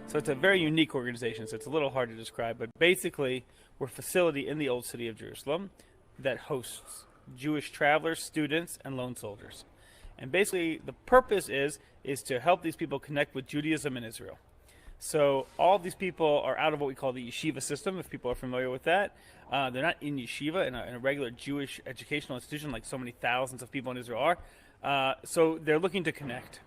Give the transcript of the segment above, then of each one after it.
So it's a very unique organization. So it's a little hard to describe, but basically, we're a facility in the old city of Jerusalem that hosts Jewish travelers, students, and lone soldiers. And basically, the purpose is to help these people connect with Judaism in Israel. So all of these people are out of what we call the yeshiva system, if people are familiar with that. They're not in yeshiva, in a regular Jewish educational institution like so many thousands of people in Israel are. So they're looking to connect.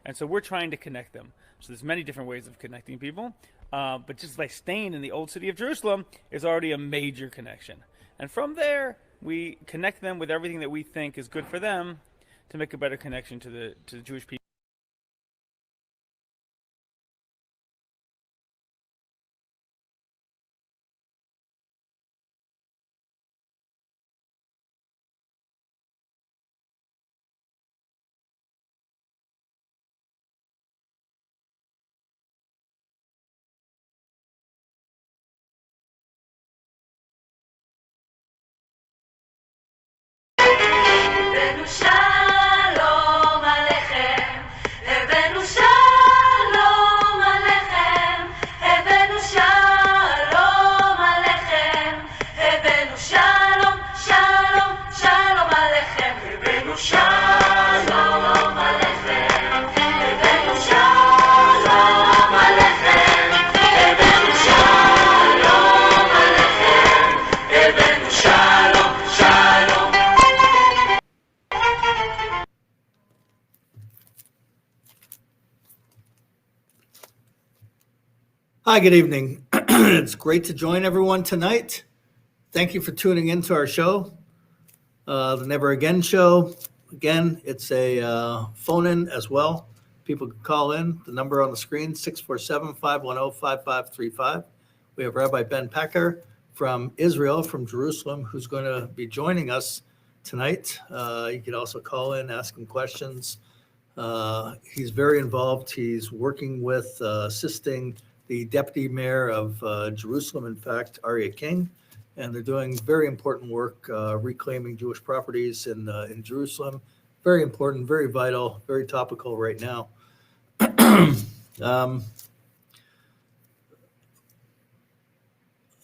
And so we're trying to connect them. So there's many different ways of connecting people. But just by staying in the old city of Jerusalem is already a major connection. And from there, we connect them with everything that we think is good for them to make a better connection to the Jewish people. Hi, good evening. It's great to join everyone tonight. Thank you for tuning into our show, the Never Again show. Again, it's a phone-in as well. People can call in. The number on the screen, 647-510-5535. We have Rabbi Ben Packer from Israel, from Jerusalem, who's going to be joining us tonight. You could also call in, ask him questions. He's very involved. He's working with, assisting the deputy mayor of Jerusalem, in fact, Aryeh King, and they're doing very important work reclaiming Jewish properties in Jerusalem. Very important, very vital, very topical right now.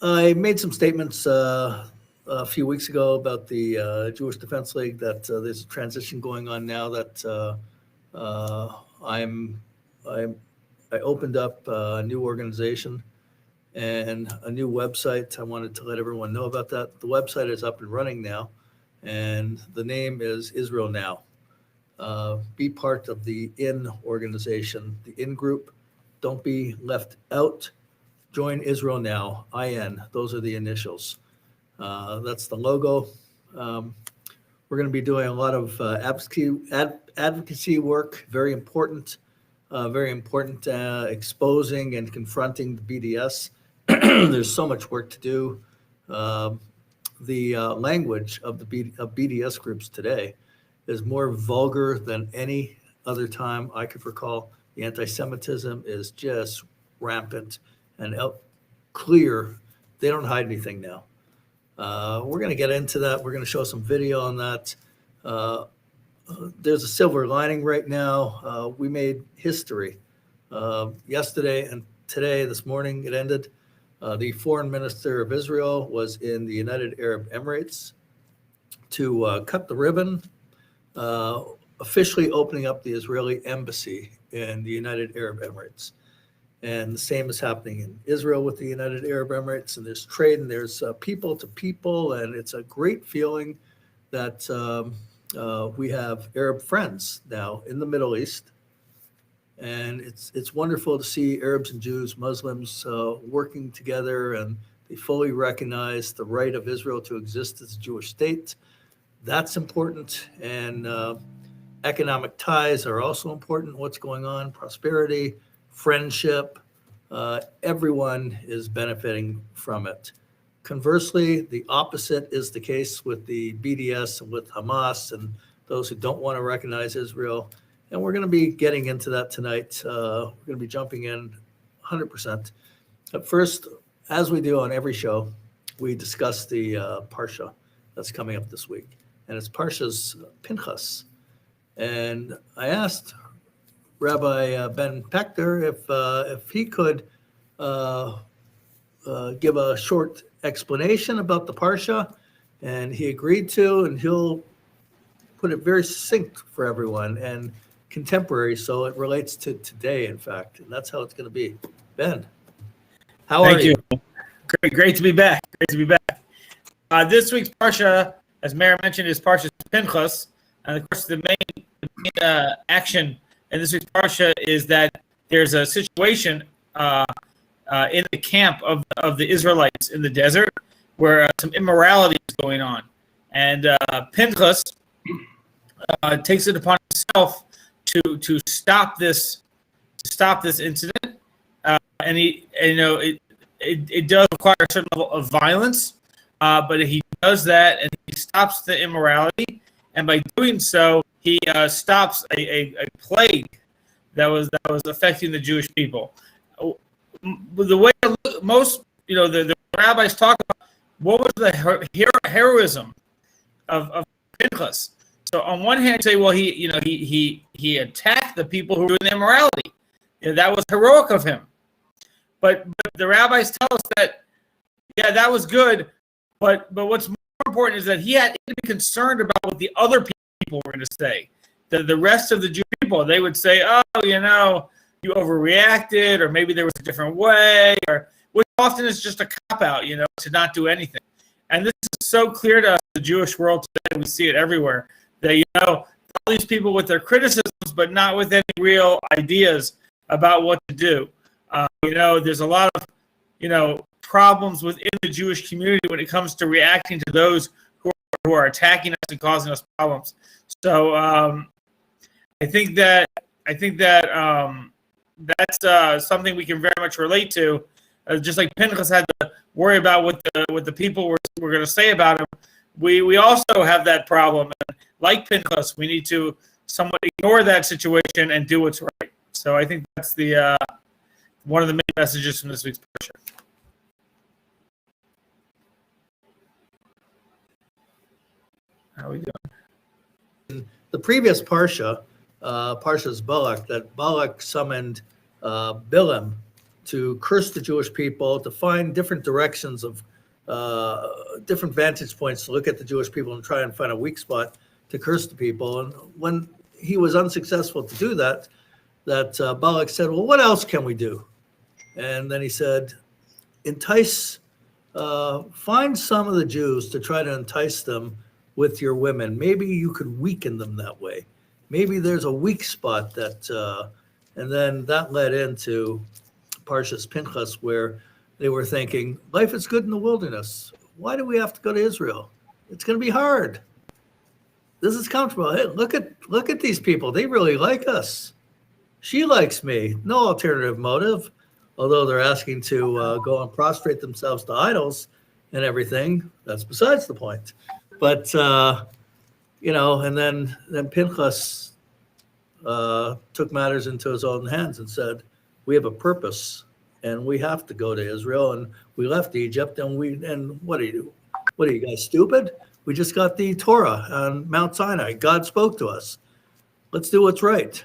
I made some statements a few weeks ago about the Jewish Defense League, that there's a transition going on now, that I opened up a new organization and a new website. I wanted to let everyone know about that. The website is up and running now, and the name is Israel Now. Be part of the IN organization, the IN group. Don't be left out. Join Israel Now, IN. Those are the initials. That's the logo. We're going to be doing a lot of advocacy work, very important, exposing and confronting the BDS. There's so much work to do. The language of the BDS groups today is more vulgar than any other time I could recall. The anti-Semitism is just rampant and clear. They don't hide anything now. We're going to get into that. We're going to show some video on that. There's a silver lining right now. We made history. Yesterday and today, this morning, it ended. The foreign minister of Israel was in the United Arab Emirates to cut the ribbon, officially opening up the Israeli embassy in the United Arab Emirates. And the same is happening in Israel with the United Arab Emirates. And there's trade and there's people to people. And it's a great feeling that we have Arab friends now in the Middle East. And it's wonderful to see Arabs and Jews, Muslims working together, and they fully recognize the right of Israel to exist as a Jewish state. That's important. And economic ties are also important. What's going on? Prosperity, friendship, everyone is benefiting from it. Conversely, the opposite is the case with the BDS and with Hamas and those who don't want to recognize Israel. And we're going to be getting into that tonight. We're going to be jumping in 100%. But first, as we do on every show, we discuss the Parsha that's coming up this week. And it's Parsha's Pinchas. And I asked Rabbi Ben Pector if he could give a short explanation about the Parsha, and he agreed to, and he'll put it very succinct for everyone and contemporary, so it relates to today, in fact, and that's how it's going to be. Ben, how are you? Thank you. Great to be back. Great to be back. This week's Parsha, as Meir mentioned, is Parsha Pinchas, and of course the main action in this week's Parsha is that there's a situation in the camp of the Israelites in the desert where some immorality is going on, and Pinchas takes it upon himself to stop this incident, and it does require a certain level of violence, but he does that and he stops the immorality, and by doing so he stops a plague that was affecting the Jewish people. The way most the rabbis talk about what was the heroism of Pinchas. So on one hand, say, well, he attacked the people who were doing immorality. That was heroic of him. But the rabbis tell us that that was good. But what's more important is that he had to be concerned about what the other people were going to say. The rest of the Jewish people, they would say, oh, you overreacted, or maybe there was a different way, or which often is just a cop-out, to not do anything. And this is so clear to us, the Jewish world today. We see it everywhere. That, all these people with their criticisms, but not with any real ideas about what to do. There's a lot of, problems within the Jewish community when it comes to reacting to those who are attacking us and causing us problems. So I think that that's something we can very much relate to. Just like Pinchas had to worry about what the people were going to say about him, we also have that problem. And like Pinchas, we need to somewhat ignore that situation and do what's right. So I think that's the one of the main messages from this week's parsha. How are we doing? The previous Parsha, Parsha's Balak, that Balak summoned Bilam to curse the Jewish people, to find different directions of different vantage points to look at the Jewish people and try and find a weak spot to curse the people. And when he was unsuccessful to do that, Balak said, well, what else can we do? And then he said, find some of the Jews to try to entice them with your women. Maybe you could weaken them that way. Maybe there's a weak spot and then that led into Parshas Pinchas, where they were thinking, life is good in the wilderness. Why do we have to go to Israel? It's going to be hard. This is comfortable. Hey, look at these people. They really like us. She likes me. No alternative motive, although they're asking to go and prostrate themselves to idols and everything. That's besides the point. But, and then Pinchas took matters into his own hands and said, we have a purpose and we have to go to Israel, and we left Egypt, and what do you do? What are you guys, stupid? We just got the Torah on Mount Sinai. God spoke to us. Let's do what's right.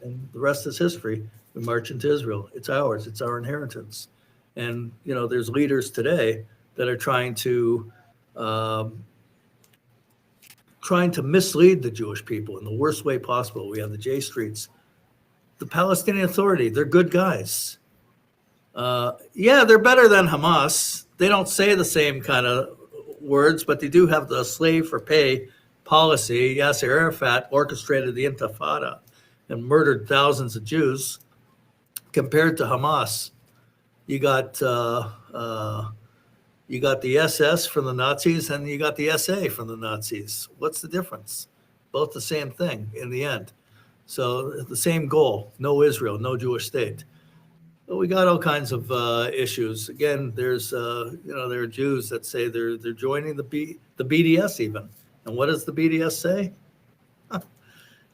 And the rest is history. We march into Israel. It's ours. It's our inheritance. And, there's leaders today that are trying to mislead the Jewish people in the worst way possible. We have the J Streets. The Palestinian Authority, they're good guys. They're better than Hamas. They don't say the same kind of words, but they do have the slave for pay policy. Yasser Arafat orchestrated the Intifada and murdered thousands of Jews. Compared to Hamas, you got the SS from the Nazis and you got the SA from the Nazis. What's the difference? Both the same thing in the end. So the same goal: no Israel, no Jewish state. But we got all kinds of issues. Again, there's there are Jews that say they're joining the BDS even. And what does the BDS say?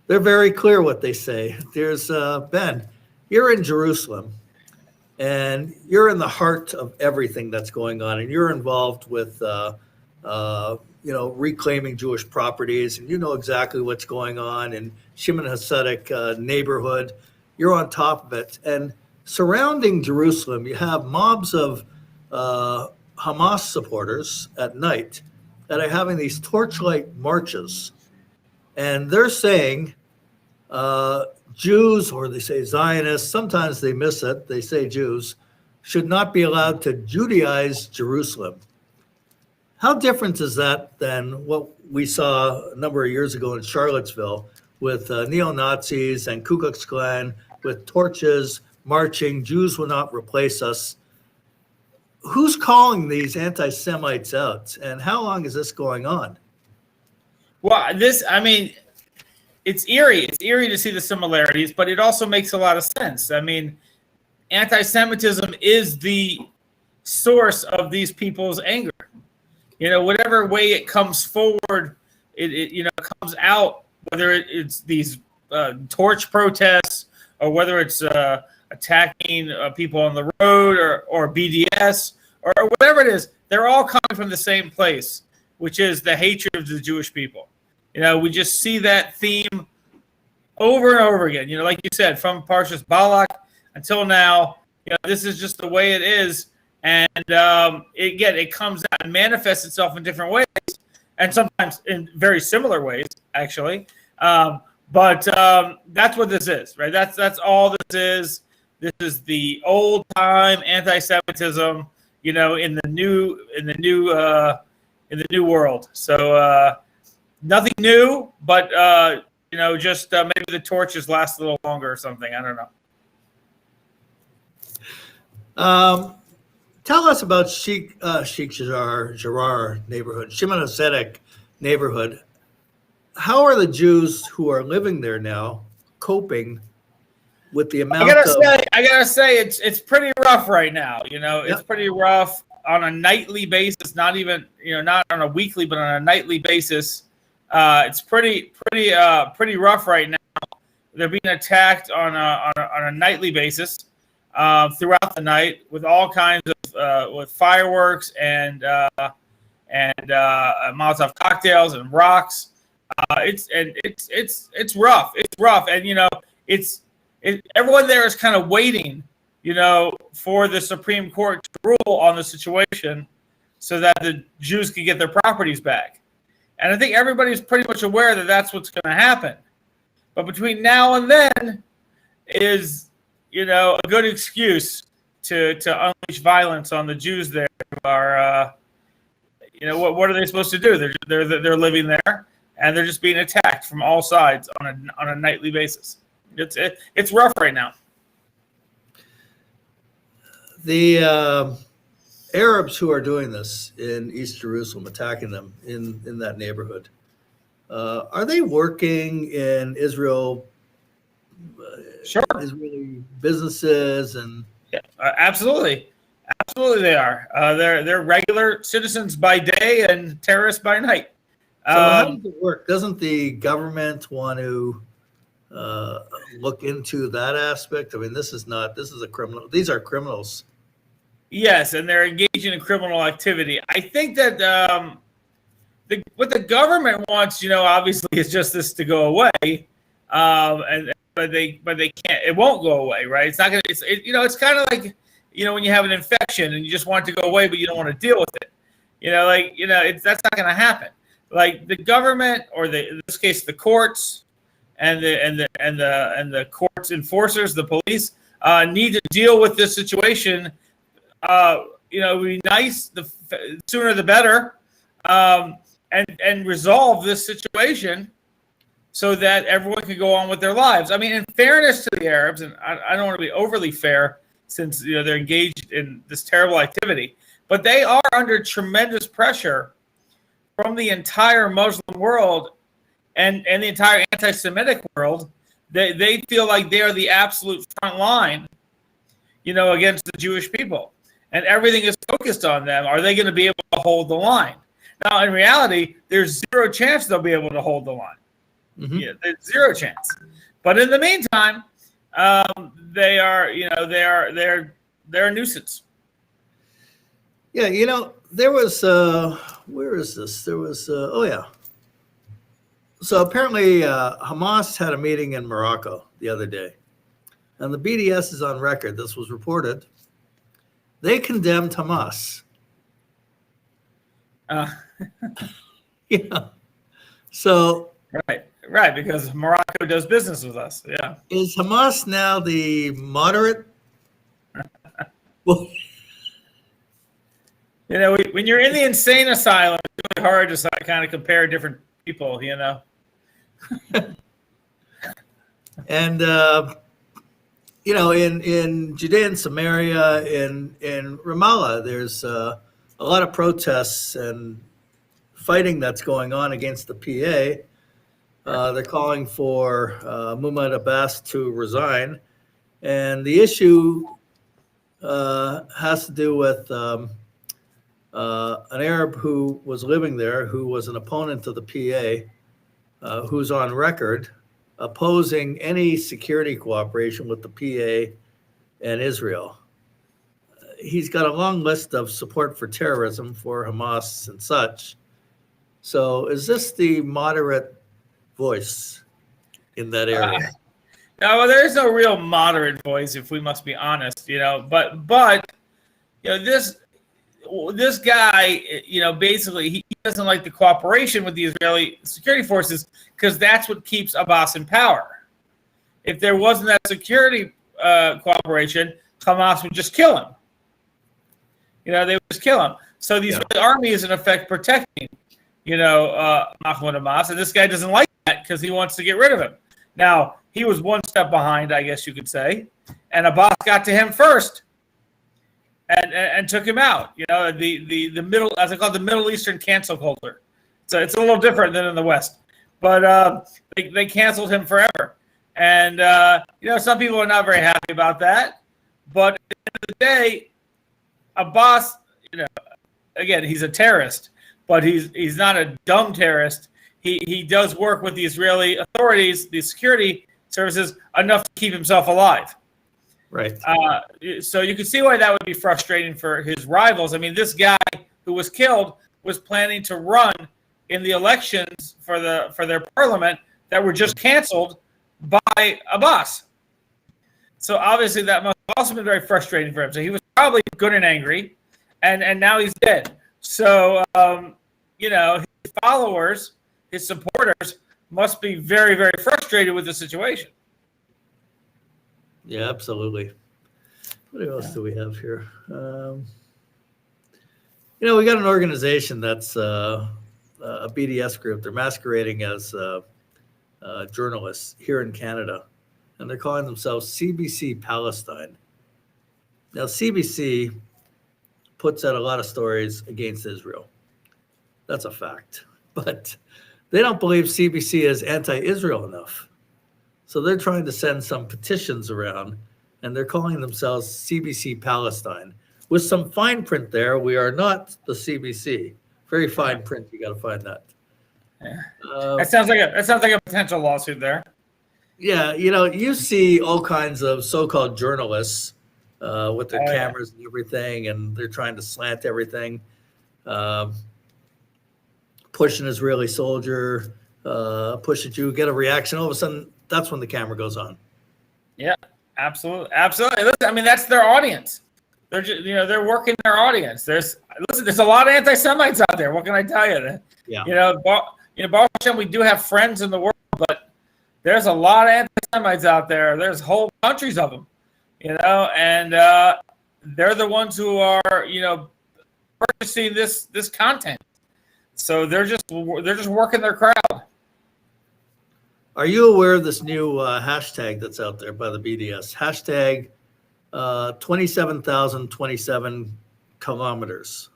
They're very clear what they say. There's Ben, you're in Jerusalem, and you're in the heart of everything that's going on, and you're involved with reclaiming Jewish properties, and you know exactly what's going on in Shimon Hasidic neighborhood. You're on top of it. And surrounding Jerusalem, you have mobs of Hamas supporters at night that are having these torchlight marches. And they're saying Jews, or they say Zionists, sometimes they miss it, they say Jews, should not be allowed to Judaize Jerusalem. How different is that than what we saw a number of years ago in Charlottesville with neo-Nazis and Ku Klux Klan with torches marching, Jews will not replace us? Who's calling these anti-Semites out, and how long is this going on? Well, it's eerie. It's eerie to see the similarities, but it also makes a lot of sense. I mean, anti-Semitism is the source of these people's anger. Whatever way it comes forward, it comes out, whether it's these torch protests or whether it's attacking people on the road or BDS or whatever it is, they're all coming from the same place, which is the hatred of the Jewish people. We just see that theme over and over again. Like you said, from Parshas Balak until now, this is just the way it is. And it comes out and manifests itself in different ways, and sometimes in very similar ways, actually. But that's what this is, right? That's all this is. This is the old time anti-Semitism, in the new world. So nothing new, but just maybe the torches last a little longer or something. I don't know. Tell us about Sheikh Jarrah neighborhood, Shimon Hasidic neighborhood. How are the Jews who are living there now coping with the amount I gotta say, it's pretty rough right now. It's pretty rough on a nightly basis. Not even not on a weekly, but on a nightly basis. It's pretty rough right now. They're being attacked on a nightly basis. Throughout the night with all kinds of with fireworks and Molotov cocktails and rocks. It's rough. It's rough, and everyone there is kind of waiting, for the Supreme Court to rule on the situation, so that the Jews can get their properties back. And I think everybody's pretty much aware that that's what's going to happen. But between now and then is a good excuse to unleash violence on the Jews there who are, what are they supposed to do? They're living there, and they're just being attacked from all sides on a nightly basis. It's rough right now. The Arabs who are doing this in East Jerusalem, attacking them in that neighborhood, are they working in Israel? Sure. Israeli businesses and absolutely they are. They're regular citizens by day and terrorists by night. So how does it work? Doesn't the government want to look into that aspect? I mean, this is a criminal. These are criminals. Yes, and they're engaging in criminal activity. I think that what the government wants, obviously, is just this to go away. But they can't. It won't go away, right? It's not gonna. It's kind of like when you have an infection and you just want it to go away, but you don't want to deal with it. That's not gonna happen. Like the government, or in this case, the courts and the courts enforcers, the police, need to deal with this situation. It would be nice. The sooner the better, and resolve this situation, so that everyone can go on with their lives. I mean, in fairness to the Arabs, and I don't want to be overly fair since they're engaged in this terrible activity, but they are under tremendous pressure from the entire Muslim world and the entire anti-Semitic world. They feel like they are the absolute front line, against the Jewish people, and everything is focused on them. Are they going to be able to hold the line? Now, in reality, there's zero chance they'll be able to hold the line. Mm-hmm. Yeah, there's zero chance. But in the meantime, they're a nuisance. Yeah, there was where is this? There was oh yeah. So apparently Hamas had a meeting in Morocco the other day, and the BDS is on record. This was reported. They condemned Hamas. Uh, Yeah. So right, because Morocco does business with us. Yeah. is Hamas now the moderate? Well, When you're in the insane asylum, it's really hard to kind of compare different people. and in Judea and Samaria, in Ramallah, there's a lot of protests and fighting that's going on against the PA. They're calling for Muhammad Abbas to resign, and the issue has to do with an Arab who was living there, who was an opponent of the PA, who's on record opposing any security cooperation with the PA and Israel. He's got a long list of support for terrorism for Hamas and such. So is this the moderate voice in that area? No, well, there is no real moderate voice, if we must be honest. But this guy, basically he doesn't like the cooperation with the Israeli security forces because that's what keeps Abbas in power. If there wasn't that security cooperation, Hamas would just kill him. They would just kill him. So the Israeli army is in effect protecting, Mahmoud Abbas, and this guy doesn't like that because he wants to get rid of him. Now, he was one step behind, I guess you could say, and Abbas got to him first and took him out. The middle, as I call it, the Middle Eastern cancel culture. So it's a little different than in the West, but they canceled him forever. And some people are not very happy about that. But at the end of the day, Abbas, again, he's a terrorist, but he's not a dumb terrorist. He does work with the Israeli authorities, the security services, enough to keep himself alive. Right. So you can see why that would be frustrating for his rivals. I mean, this guy who was killed was planning to run in the elections for their parliament that were just canceled by Abbas. So obviously that must have also been very frustrating for him. So he was probably good and angry, and now he's dead. So his followers, his supporters, must be very, very frustrated with the situation. Yeah, absolutely. What else do we have here? We got an organization that's a BDS group. They're masquerading as journalists here in Canada, and they're calling themselves CBC Palestine. Now, CBC puts out a lot of stories against Israel. That's a fact. But they don't believe CBC is anti-Israel enough. So they're trying to send some petitions around, and they're calling themselves CBC Palestine. With some fine print there, we are not the CBC. Very fine print. You got to find that. Yeah. That sounds like a potential lawsuit there. Yeah, you see all kinds of so-called journalists with their cameras and everything, and they're trying to slant everything. Push an Israeli soldier, push at you, get a reaction. All of a sudden, that's when the camera goes on. Yeah, absolutely. Listen, I mean, that's their audience. They're just, they're working their audience. There's a lot of anti-Semites out there. What can I tell you? Yeah. Baruch Hashem, we do have friends in the world, but there's a lot of anti-Semites out there. There's whole countries of them, and they're the ones who are, purchasing this content. So they're just working their crowd. Are you aware of this new hashtag that's out there by the BDS? Hashtag 27,027 kilometers.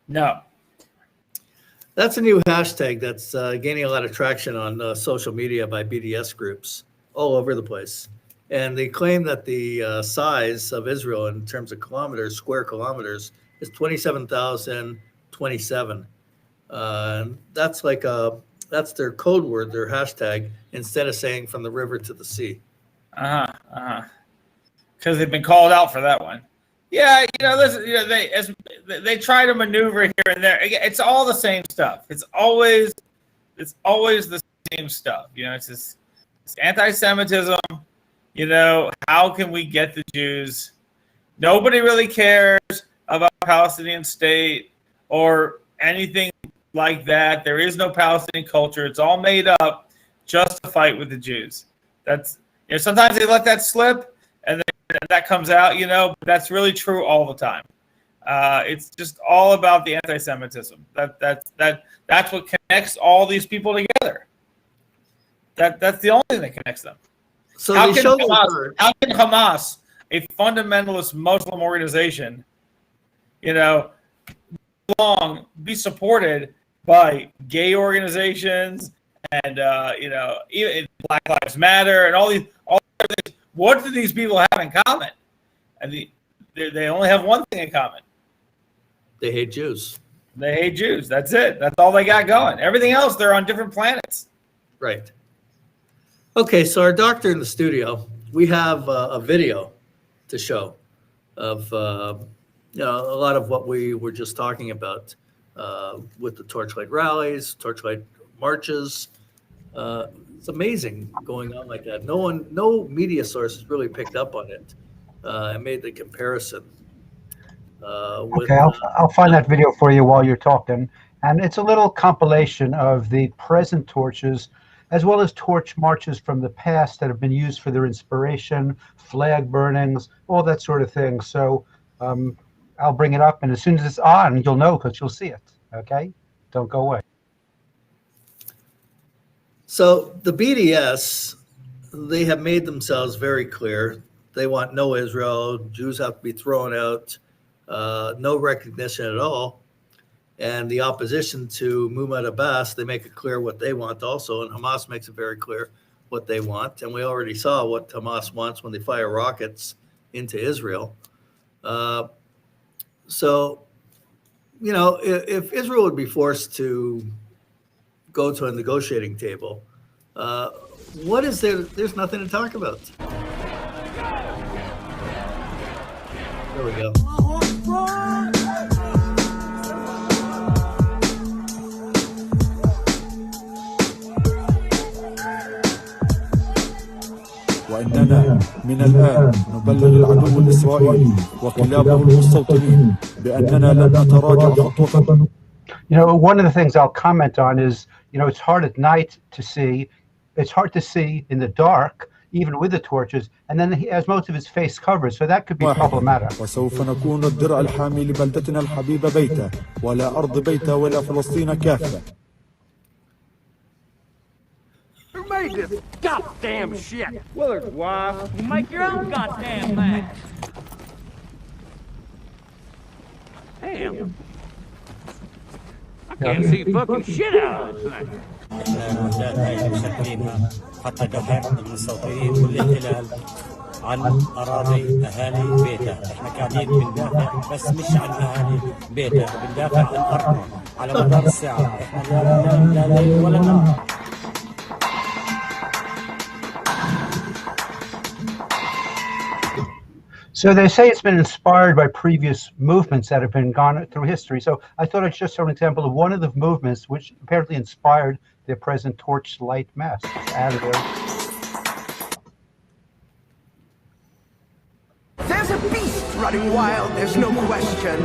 No. That's a new hashtag that's gaining a lot of traction on social media by BDS groups all over the place. And they claim that the size of Israel in terms of kilometers, square kilometers, is 27,027. That's their code word, their hashtag, instead of saying from the river to the sea. Because they've been called out for that one. Yeah, listen, they try to maneuver here and there. It's all the same stuff. It's always the same stuff. It's anti-Semitism. How can we get the Jews? Nobody really cares about Palestinian state or anything like that. There is no Palestinian culture. It's all made up just to fight with the Jews. That's sometimes they let that slip and then that comes out, but that's really true all the time. It's just all about the anti-Semitism. That's what connects all these people together. That's the only thing that connects them. So how they can show Hamas, a fundamentalist Muslim organization, be supported by gay organizations and even Black Lives Matter and all these things? What do these people have in common? And they only have one thing in common. They hate Jews. They hate Jews. That's it. That's all they got going. Everything else, they're on different planets. Right. Okay, so our doctor in the studio, we have a video to show of a lot of what we were just talking about with the Torchlight rallies, Torchlight marches. It's amazing going on like that. No media sources really picked up on it and made the comparison. Okay, I'll find that video for you while you're talking. And it's a little compilation of the present torches, as well as torch marches from the past that have been used for their inspiration, flag burnings, all that sort of thing. So I'll bring it up, and as soon as it's on, you'll know because you'll see it. Okay? Don't go away. So the BDS, they have made themselves very clear. They want no Israel. Jews have to be thrown out. No recognition at all. And the opposition to Mahmoud Abbas, they make it clear what they want also. And Hamas makes it very clear what they want. And we already saw what Hamas wants when they fire rockets into Israel. So, if Israel would be forced to go to a negotiating table, what is there? There's nothing to talk about. There we go. وإننا من الآن نبلغ العدو الإسرائيلي وكلابه المستوطنين بأننا لن نتراجع خطوة. One of the things I'll comment on is, it's hard at night to see. It's hard to see in the dark, even with the torches. And then he has most of his face covered, so that could be problematic. وسوف نكون الدرع الحامي لبلدتنا الحبيبة بيتا ولا أرض بيتا ولا فلسطين كافة. Who made this goddamn shit? Willard's wife. You make your own goddamn thing. Damn. I can't see fucking shit out of this thing. احنا الوحدات هاي مشكلينها حتى دفع المستوطنين والاحتلال عن اراضي اهالي بيتا. احنا قاعدين بندافع بس مش عن اهالي بيتا، بندافع عن ارضنا على مدار الساعه. احنا لا ليل ولا نهار. So they say it's been inspired by previous movements that have been gone through history. So I thought I'd just show an example of one of the movements which apparently inspired their present torchlight mass. There's a beast running wild, there's no question,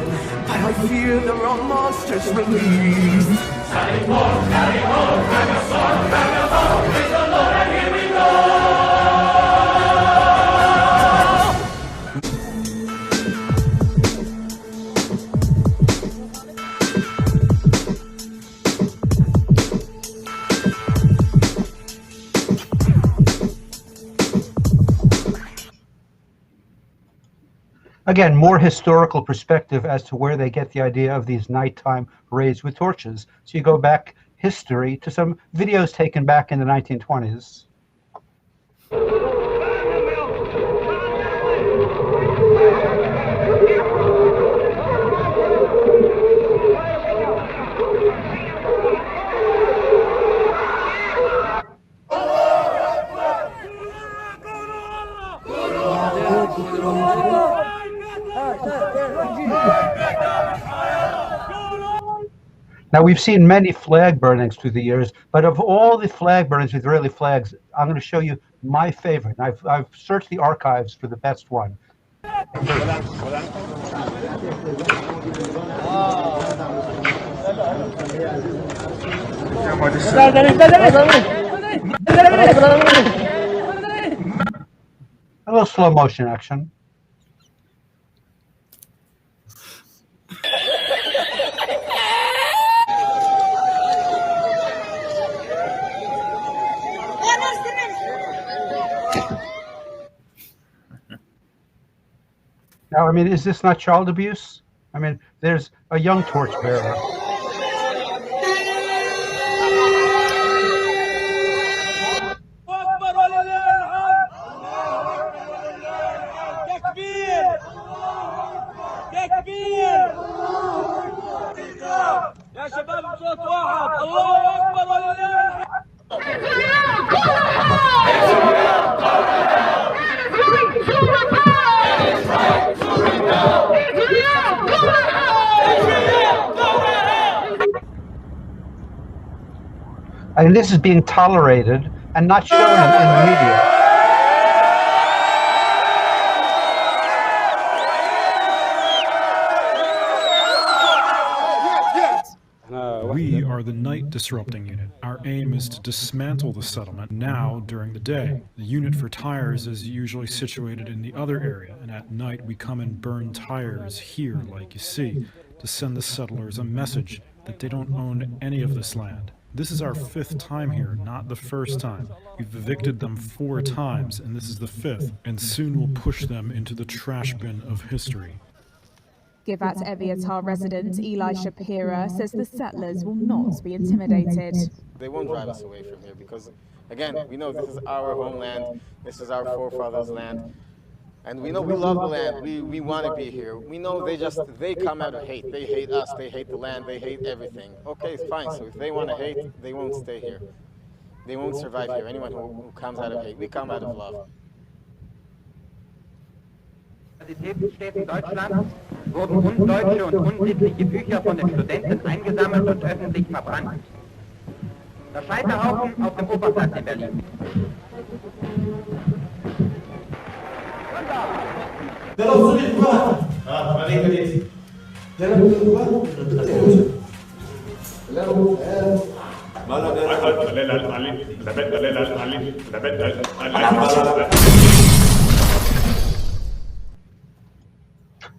but I fear there are monsters released. Sally forth, grab a sword, grab a bow, praise the Lord, and here we go! Again, more historical perspective as to where they get the idea of these nighttime raids with torches. So you go back history to some videos taken back in the 1920s. Now, we've seen many flag burnings through the years, but of all the flag burnings with Israeli flags, I'm going to show you my favorite. I've searched the archives for the best one. A little slow motion action. Now, I mean, is this not child abuse? I mean, there's a young torchbearer. I mean, this is being tolerated and not shown in the media. We are the night disrupting unit. Our aim is to dismantle the settlement now during the day. The unit for tires is usually situated in the other area, and at night we come and burn tires here, like you see, to send the settlers a message that they don't own any of this land. This is our 5th time here, not the first time. We've evicted them 4 times, and this is the 5th, and soon we'll push them into the trash bin of history. Givat Eviatar resident Eli Shapira says the settlers will not be intimidated. They won't drive us away from here because, again, we know this is our homeland, this is our forefathers' land, and we know we love the land, we want to be here. We know they come out of hate. They hate us, they hate the land, they hate everything. Okay, it's fine, so if they want to hate, they won't stay here. They won't survive here. Anyone who comes out of hate, we come out of love. Universitätsstädten Deutschlands wurden undeutsche und unsittliche Bücher von den Studenten eingesammelt und öffentlich verbrannt. Der Scheiterhaufen auf dem Oberplatz in Berlin.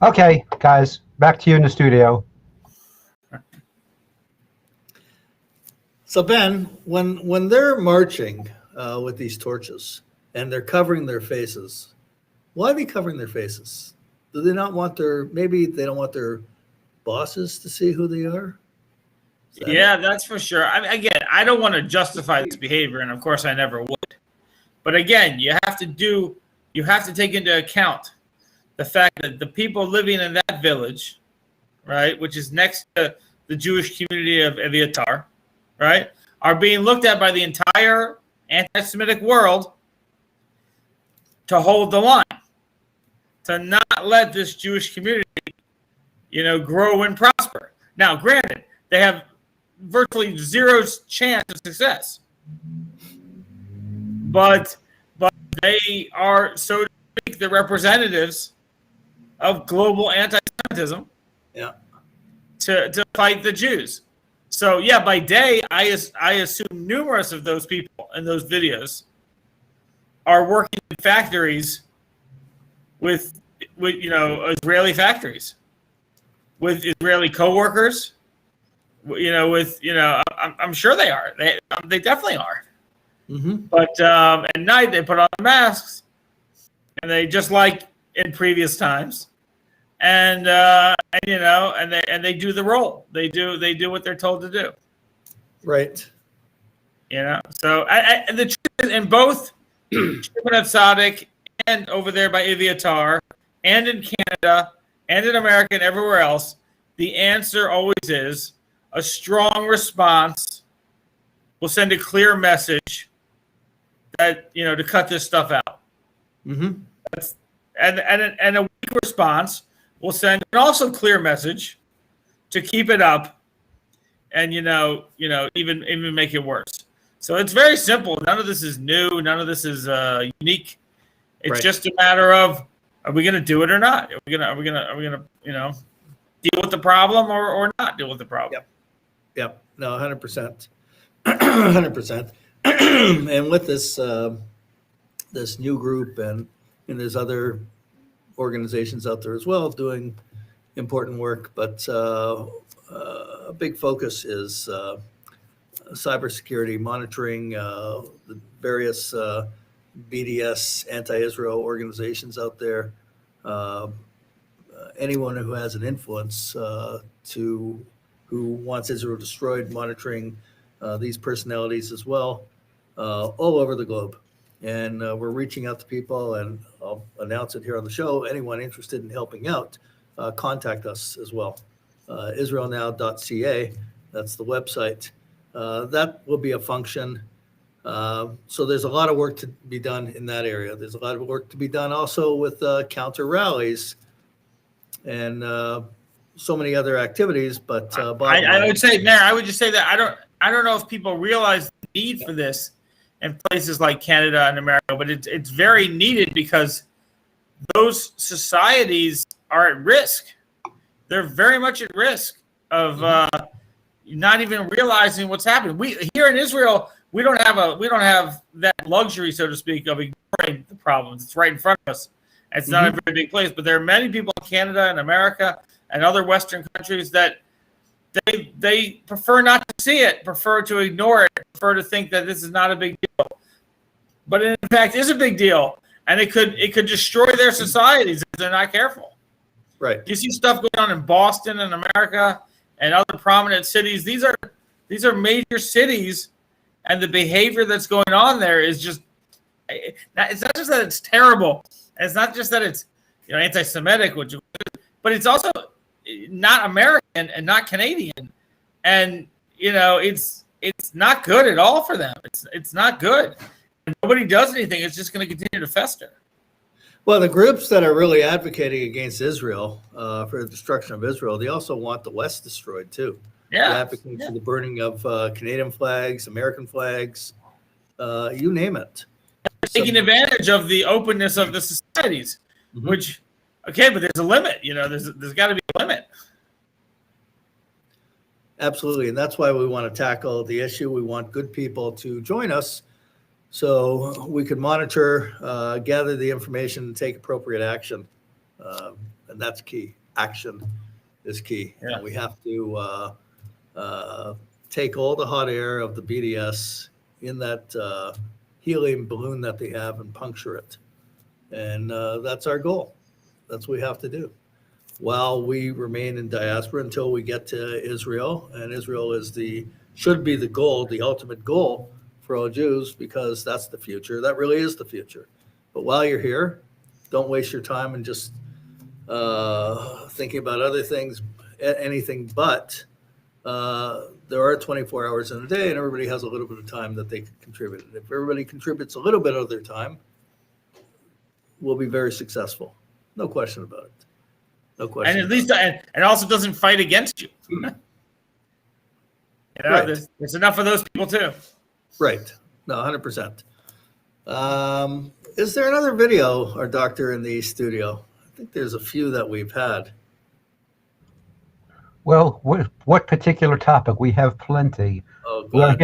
Okay, guys, back to you in the studio. So Ben, when they're marching with these torches and they're covering their faces, why are they covering their faces? Do they not want maybe they don't want their bosses to see who they are? Yeah, that's for sure. I mean, again, I don't want to justify this behavior, and of course I never would. But again, you have to take into account the fact that the people living in that village, right, which is next to the Jewish community of Eviatar, right, are being looked at by the entire anti-Semitic world to hold the line, to not let this Jewish community, grow and prosper. Now, granted, they have virtually zero chance of success, but they are, so to speak, the representatives of global anti-Semitism, to fight the Jews. So yeah, by day, I assume numerous of those people in those videos are working in factories with Israeli factories, with Israeli co-workers. I'm sure they are. They definitely are. Mm-hmm. But at night they put on masks, and they, just like in previous times, and they do the role. They do what they're told to do. Right. So and the truth is, in both Shimon Tzaddik and over there by Eviatar, and in Canada, and in America, and everywhere else, the answer always is a strong response will send a clear message that to cut this stuff out. Mm-hmm. And a weak response will send an also clear message to keep it up and even make it worse. So it's very simple. None of this is new. None of this is unique. It's just a matter of, are we going to do it or not? Are we gonna deal with the problem or not deal with the problem? Yep. No, 100%. 100%. And with this this new group and there's other organizations out there as well doing important work, but a big focus is cybersecurity monitoring, the various BDS anti-Israel organizations out there, anyone who has an influence who wants Israel destroyed, monitoring these personalities as well, all over the globe. And we're reaching out to people, and I'll announce it here on the show. Anyone interested in helping out, contact us as well. israelnow.ca, that's the website. That will be a function. So there's a lot of work to be done in that area. There's a lot of work to be done also with counter rallies and so many other activities. But I would say, Mayor, I would just say that I don't know if people realize the need for this in places like Canada and America, but it's very needed because those societies are at risk. They're very much at risk of not even realizing what's happening. We here in Israel, we don't have that luxury, so to speak, of ignoring the problems. It's right in front of us. It's not a very big place, but there are many people in Canada and America and other Western countries that they prefer not to see it, prefer to ignore it, prefer to think that this is not a big deal. But in fact, it is a big deal, and it could destroy their societies if they're not careful. Right. You see stuff going on in Boston and America and other prominent cities. These are major cities, and the behavior that's going on there is just, it's not just that it's terrible. It's not just that it's anti-Semitic, but it's also not American and not Canadian, and it's not good at all for them. It's not good. And nobody does anything. It's just going to continue to fester. Well, the groups that are really advocating against Israel for the destruction of Israel, they also want the West destroyed too. Yeah, they're advocating for the burning of Canadian flags, American flags, you name it. Taking advantage of the openness of the societies, which, okay, but there's a limit. There's got to be a limit. Absolutely, and that's why we want to tackle the issue. We want good people to join us so we can monitor, gather the information, and take appropriate action. And that's key. Action is key. Yeah. And we have to take all the hot air of the BDS in that helium balloon that they have and puncture it. And that's our goal. That's what we have to do. While we remain in diaspora until we get to Israel, and Israel should be the goal, the ultimate goal for all Jews, because that's the future. That really is the future. But while you're here, don't waste your time and just thinking about other things, anything but. There are 24 hours in a day, and everybody has a little bit of time that they can contribute. And if everybody contributes a little bit of their time, we'll be very successful. No question about it. No question. And at least, and also doesn't fight against you. Right. There's enough of those people too. Right. No, 100%. Is there another video, our doctor, in the studio? I think there's a few that we've had. Well, what particular topic? We have plenty. Oh, God.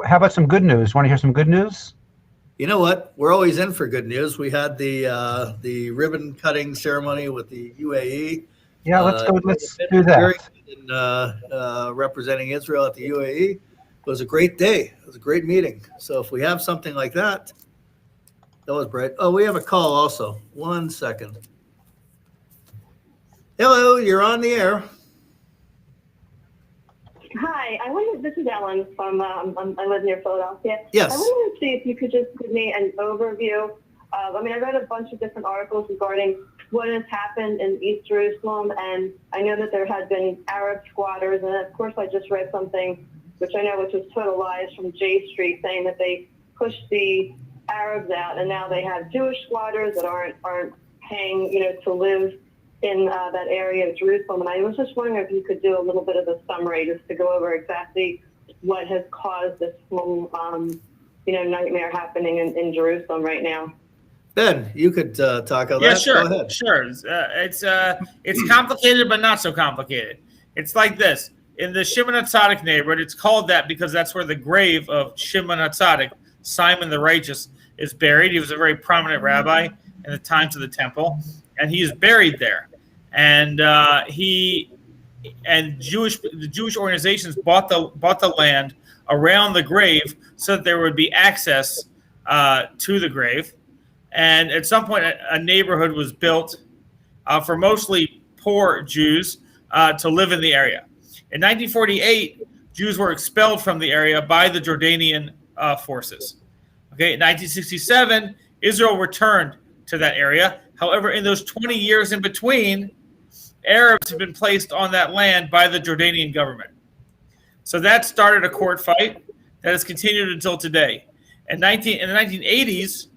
How about some good news? Want to hear some good news? You know what? We're always in for good news. We had the ribbon cutting ceremony with the UAE. Yeah, let's go. Let's do that. Representing Israel at the UAE. It was a great day. It was a great meeting. So if we have something like that, that was bright. Oh, we have a call also. 1 second. Hello, you're on the air. Hi, this is Ellen from, I live near Philadelphia. Yes. I wanted to see if you could just give me an overview. I read a bunch of different articles regarding what has happened in East Jerusalem, and I know that there had been Arab squatters, and of course I just read something, which was total lies from J Street, saying that they pushed the Arabs out, and now they have Jewish squatters that aren't paying, to live in that area of Jerusalem. And I was just wondering if you could do a little bit of a summary just to go over exactly what has caused this whole, nightmare happening in Jerusalem right now. Ben, you could talk on that. Yeah, sure. Go ahead. Sure. It's complicated, but not so complicated. It's like this. In the Shimon HaTzadik neighborhood, it's called that because that's where the grave of Shimon HaTzadik, Simon the Righteous, is buried. He was a very prominent rabbi in the times of the temple, and he is buried there. And the Jewish organizations bought the land around the grave so that there would be access to the grave. And at some point, a neighborhood was built for mostly poor Jews to live in the area. In 1948, Jews were expelled from the area by the Jordanian forces. Okay, in 1967, Israel returned to that area. However, in those 20 years in between, Arabs have been placed on that land by the Jordanian government. So that started a court fight that has continued until today. In the 1980s,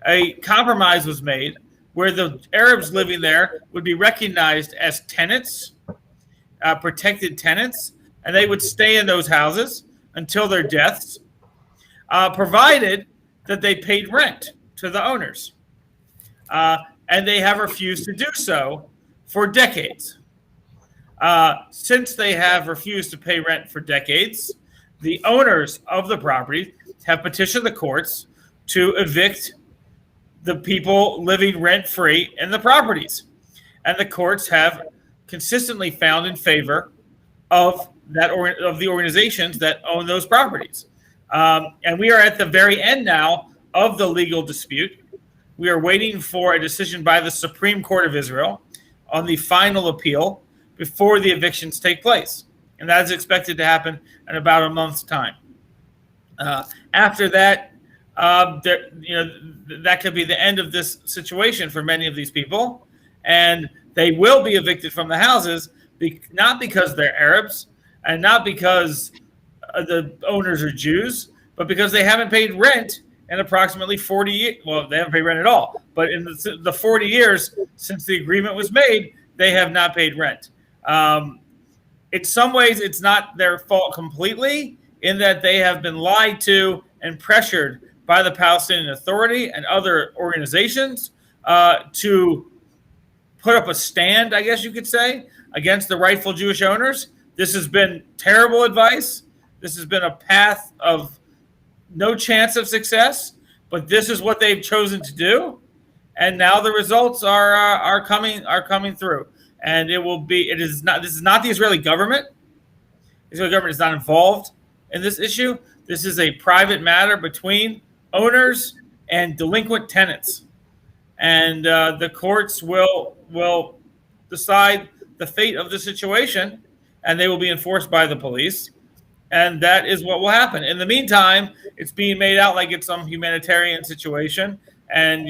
a compromise was made where the Arabs living there would be recognized as tenants, protected tenants, and they would stay in those houses until their deaths, provided that they paid rent to the owners. And they have refused to do so for decades. Since they have refused to pay rent for decades, the owners of the property have petitioned the courts to evict the people living rent-free in the properties. And the courts have consistently found in favor of the organizations that own those properties. And we are at the very end now of the legal dispute. We are waiting for a decision by the Supreme Court of Israel on the final appeal before the evictions take place. And that is expected to happen in about a month's time. After that, that could be the end of this situation for many of these people. And they will be evicted from the houses, not because they're Arabs and not because the owners are Jews, but because they haven't paid rent in approximately 40 years. Well, they haven't paid rent at all. But in the 40 years since the agreement was made, they have not paid rent. In some ways, it's not their fault completely in that they have been lied to and pressured by the Palestinian Authority and other organizations to put up a stand, I guess you could say, against the rightful Jewish owners. This has been terrible advice. This has been a path of no chance of success, but this is what they've chosen to do. And now the results are coming through. And this is not the Israeli government. The Israeli government is not involved in this issue. This is a private matter between owners and delinquent tenants. And the courts will decide the fate of the situation, and they will be enforced by the police. And that is what will happen. In the meantime, it's being made out like it's some humanitarian situation. And,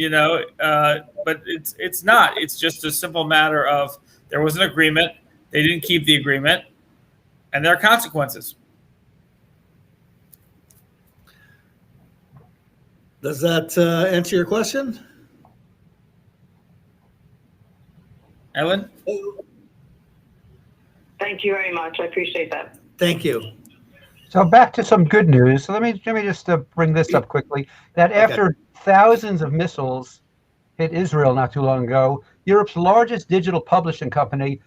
but it's not. It's just a simple matter of there was an agreement. They didn't keep the agreement. And there are consequences. Does that answer your question? Ellen? Thank you very much. I appreciate that. Thank you. So back to some good news. So let me just bring this up quickly. That after thousands of missiles hit Israel not too long ago, Europe's largest digital publishing company,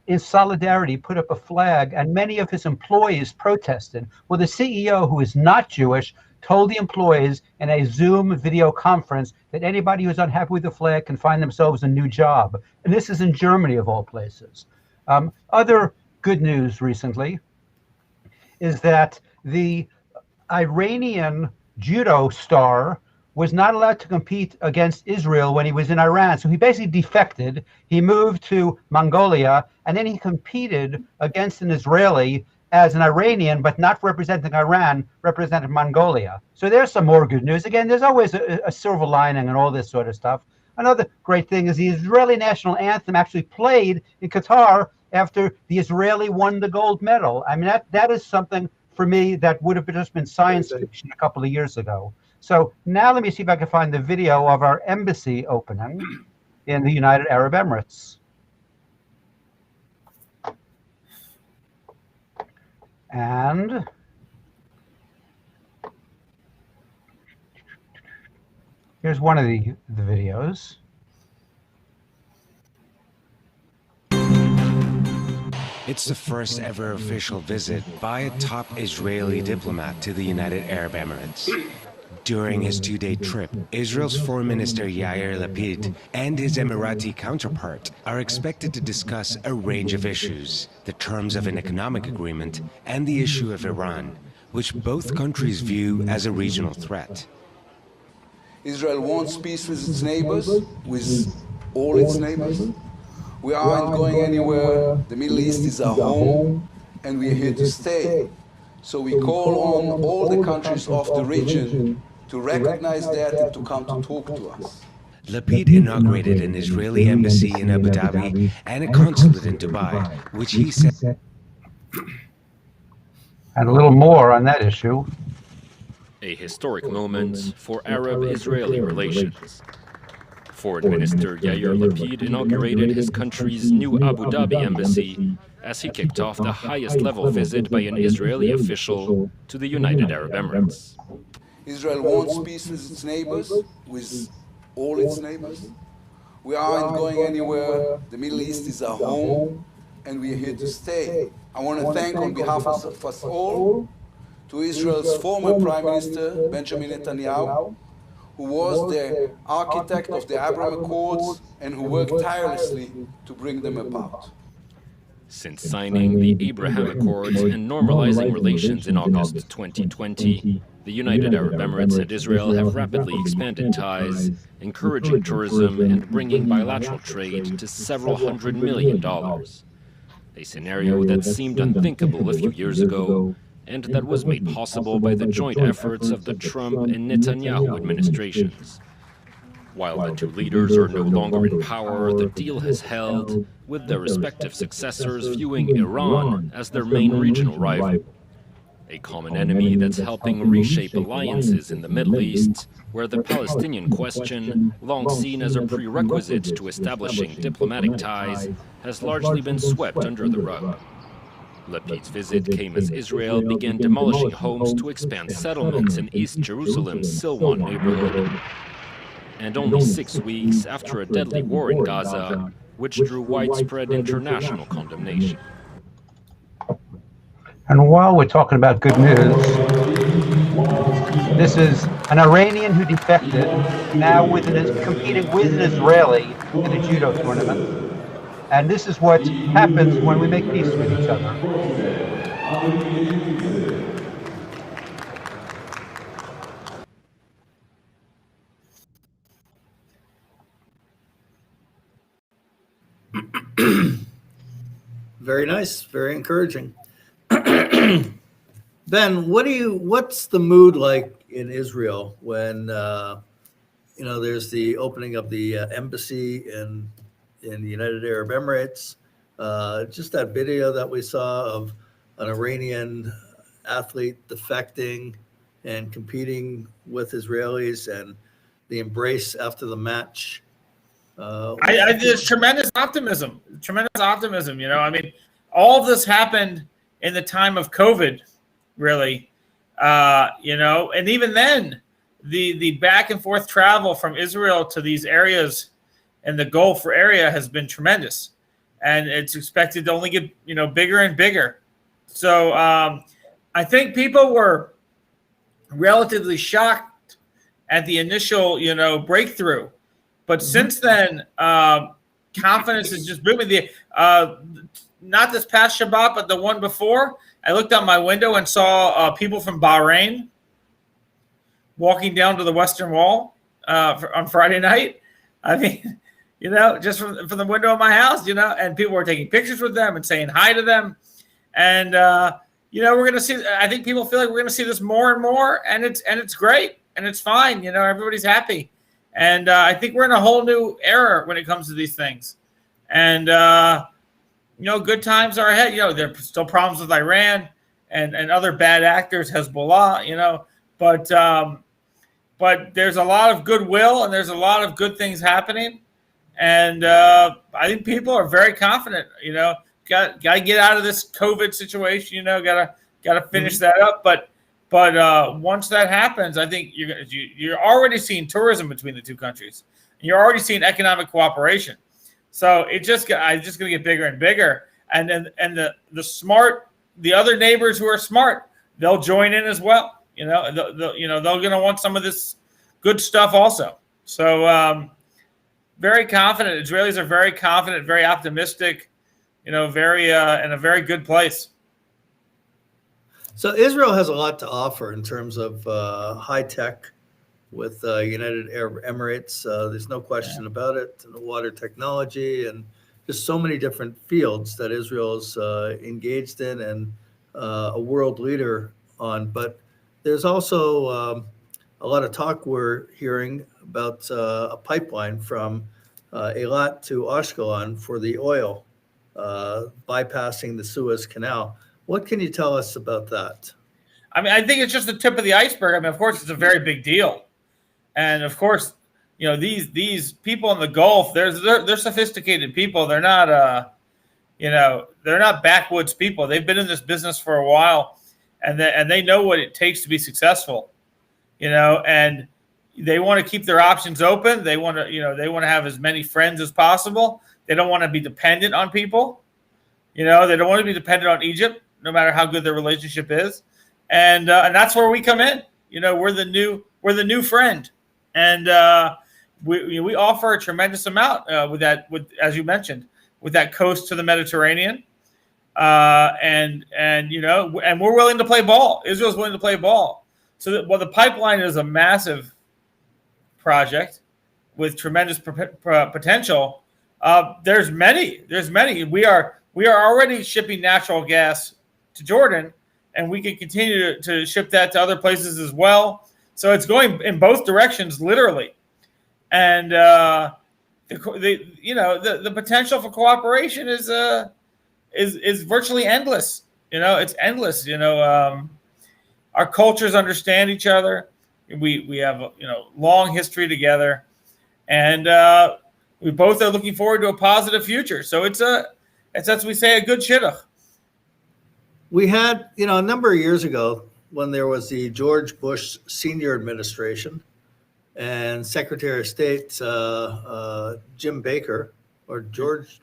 in solidarity, put up a flag, and many of his employees protested. Well, the CEO, who is not Jewish, told the employees in a Zoom video conference that anybody who's unhappy with the flag can find themselves a new job. And this is in Germany, of all places. Other good news recently is that the Iranian judo star was not allowed to compete against Israel when he was in Iran. So he basically defected. He moved to Mongolia, and then he competed against an Israeli as an Iranian, but not representing Iran, represented Mongolia. So there's some more good news. Again, there's always a silver lining and all this sort of stuff. Another great thing is the Israeli national anthem actually played in Qatar after the Israeli won the gold medal. I mean, that is something for me that would have just been science fiction a couple of years ago. So now let me see if I can find the video of our embassy opening in the United Arab Emirates. And here's one of the videos. It's the first ever official visit by a top Israeli diplomat to the United Arab Emirates. During his two-day trip, Israel's Foreign Minister Yair Lapid and his Emirati counterpart are expected to discuss a range of issues, the terms of an economic agreement, and the issue of Iran, which both countries view as a regional threat. Israel wants peace with its neighbors, with all its neighbors. We aren't going anywhere. The Middle East is our home, and we are here to stay. So we call on all the countries of the region to recognize that and to come to talk to us. Lapid inaugurated an Israeli embassy in Abu Dhabi and a consulate in Dubai, which he said... And a little more on that issue. A historic moment for Arab-Israeli relations. Foreign Minister Yair Lapid inaugurated his country's new Abu Dhabi embassy as he kicked off the highest-level visit by an Israeli official to the United Arab Emirates. Israel wants peace with its neighbors, with all its neighbors. We aren't going anywhere. The Middle East is our home, and we are here to stay. I want to thank on behalf of us all to Israel's former Prime Minister, Benjamin Netanyahu, who was the architect of the Abraham Accords and who worked tirelessly to bring them about. Since signing the Abraham Accords and normalizing relations in August 2020, the United Arab Emirates and Israel have rapidly expanded ties, encouraging tourism and bringing bilateral trade to several $100 million. A scenario that seemed unthinkable a few years ago, and that was made possible by the joint efforts of the Trump and Netanyahu administrations. While the two leaders are no longer in power, the deal has held, with their respective successors viewing Iran as their main regional rival. A common enemy that's helping reshape alliances in the Middle East, where the Palestinian question, long seen as a prerequisite to establishing diplomatic ties, has largely been swept under the rug. Lapid's visit came as Israel began demolishing homes to expand settlements in East Jerusalem's Silwan neighborhood. And only 6 weeks after a deadly war in Gaza, which drew widespread international condemnation. And while we're talking about good news, this is an Iranian who defected, now competing with an Israeli in a judo tournament. And this is what happens when we make peace with each other. Very nice, very encouraging. Ben, what's the mood like in Israel when there's the opening of the embassy in the United Arab Emirates? Just that video that we saw of an Iranian athlete defecting and competing with Israelis, and the embrace after the match. There's tremendous optimism. I mean, all of this happened in the time of COVID, really. And even then, the back and forth travel from Israel to these areas and the Gulf area has been tremendous, and it's expected to only get bigger and bigger. So I think people were relatively shocked at the initial breakthrough, but since then confidence is just booming. Not this past Shabbat, but the one before, I looked out my window and saw people from Bahrain walking down to the Western Wall on Friday night. I mean, just from the window of my house, and people were taking pictures with them and saying hi to them. And, we're going to see, I think people feel like we're going to see this more and more, and it's great and it's fine. Everybody's happy. And I think we're in a whole new era when it comes to these things. And, good times are ahead. There are still problems with Iran and other bad actors, Hezbollah, but there's a lot of goodwill and there's a lot of good things happening. And I think people are very confident, got to get out of this COVID situation, got Got to finish that up. But once that happens, I think you're already seeing tourism between the two countries. You're already seeing economic cooperation. So it's just going to get bigger and bigger. And then the other neighbors who are smart, they'll join in as well. They're going to want some of this good stuff also. So very confident. Israelis are very confident, very optimistic. Very in a very good place. So Israel has a lot to offer in terms of high tech with United Arab Emirates. There's no question about it. And the water technology and just so many different fields that Israel is engaged in and a world leader on. But there's also a lot of talk we're hearing about a pipeline from Eilat to Ashkelon for the oil, bypassing the Suez Canal. What can you tell us about that? I mean, I think it's just the tip of the iceberg. I mean, of course, it's a very big deal. And of course, these people in the Gulf, they're sophisticated people. They're not, they're not backwoods people. They've been in this business for a while, and they know what it takes to be successful. And they want to keep their options open. They want to have as many friends as possible. They don't want to be dependent on people. They don't want to be dependent on Egypt, no matter how good their relationship is. And that's where we come in. We're the new friend, and we offer a tremendous amount with as you mentioned, with that coast to the Mediterranean, and we're willing to play ball. Israel's willing to play ball. So the pipeline is a massive project with tremendous potential. There's many. We are already shipping natural gas to Jordan, and we can continue to ship that to other places as well. So it's going in both directions, literally. And the potential for cooperation is virtually endless. It's endless. Our cultures understand each other. We have long history together, and we both are looking forward to a positive future. So it's as we say, a good shidduch. We had, a number of years ago when there was the George Bush senior administration and Secretary of State Jim Baker or George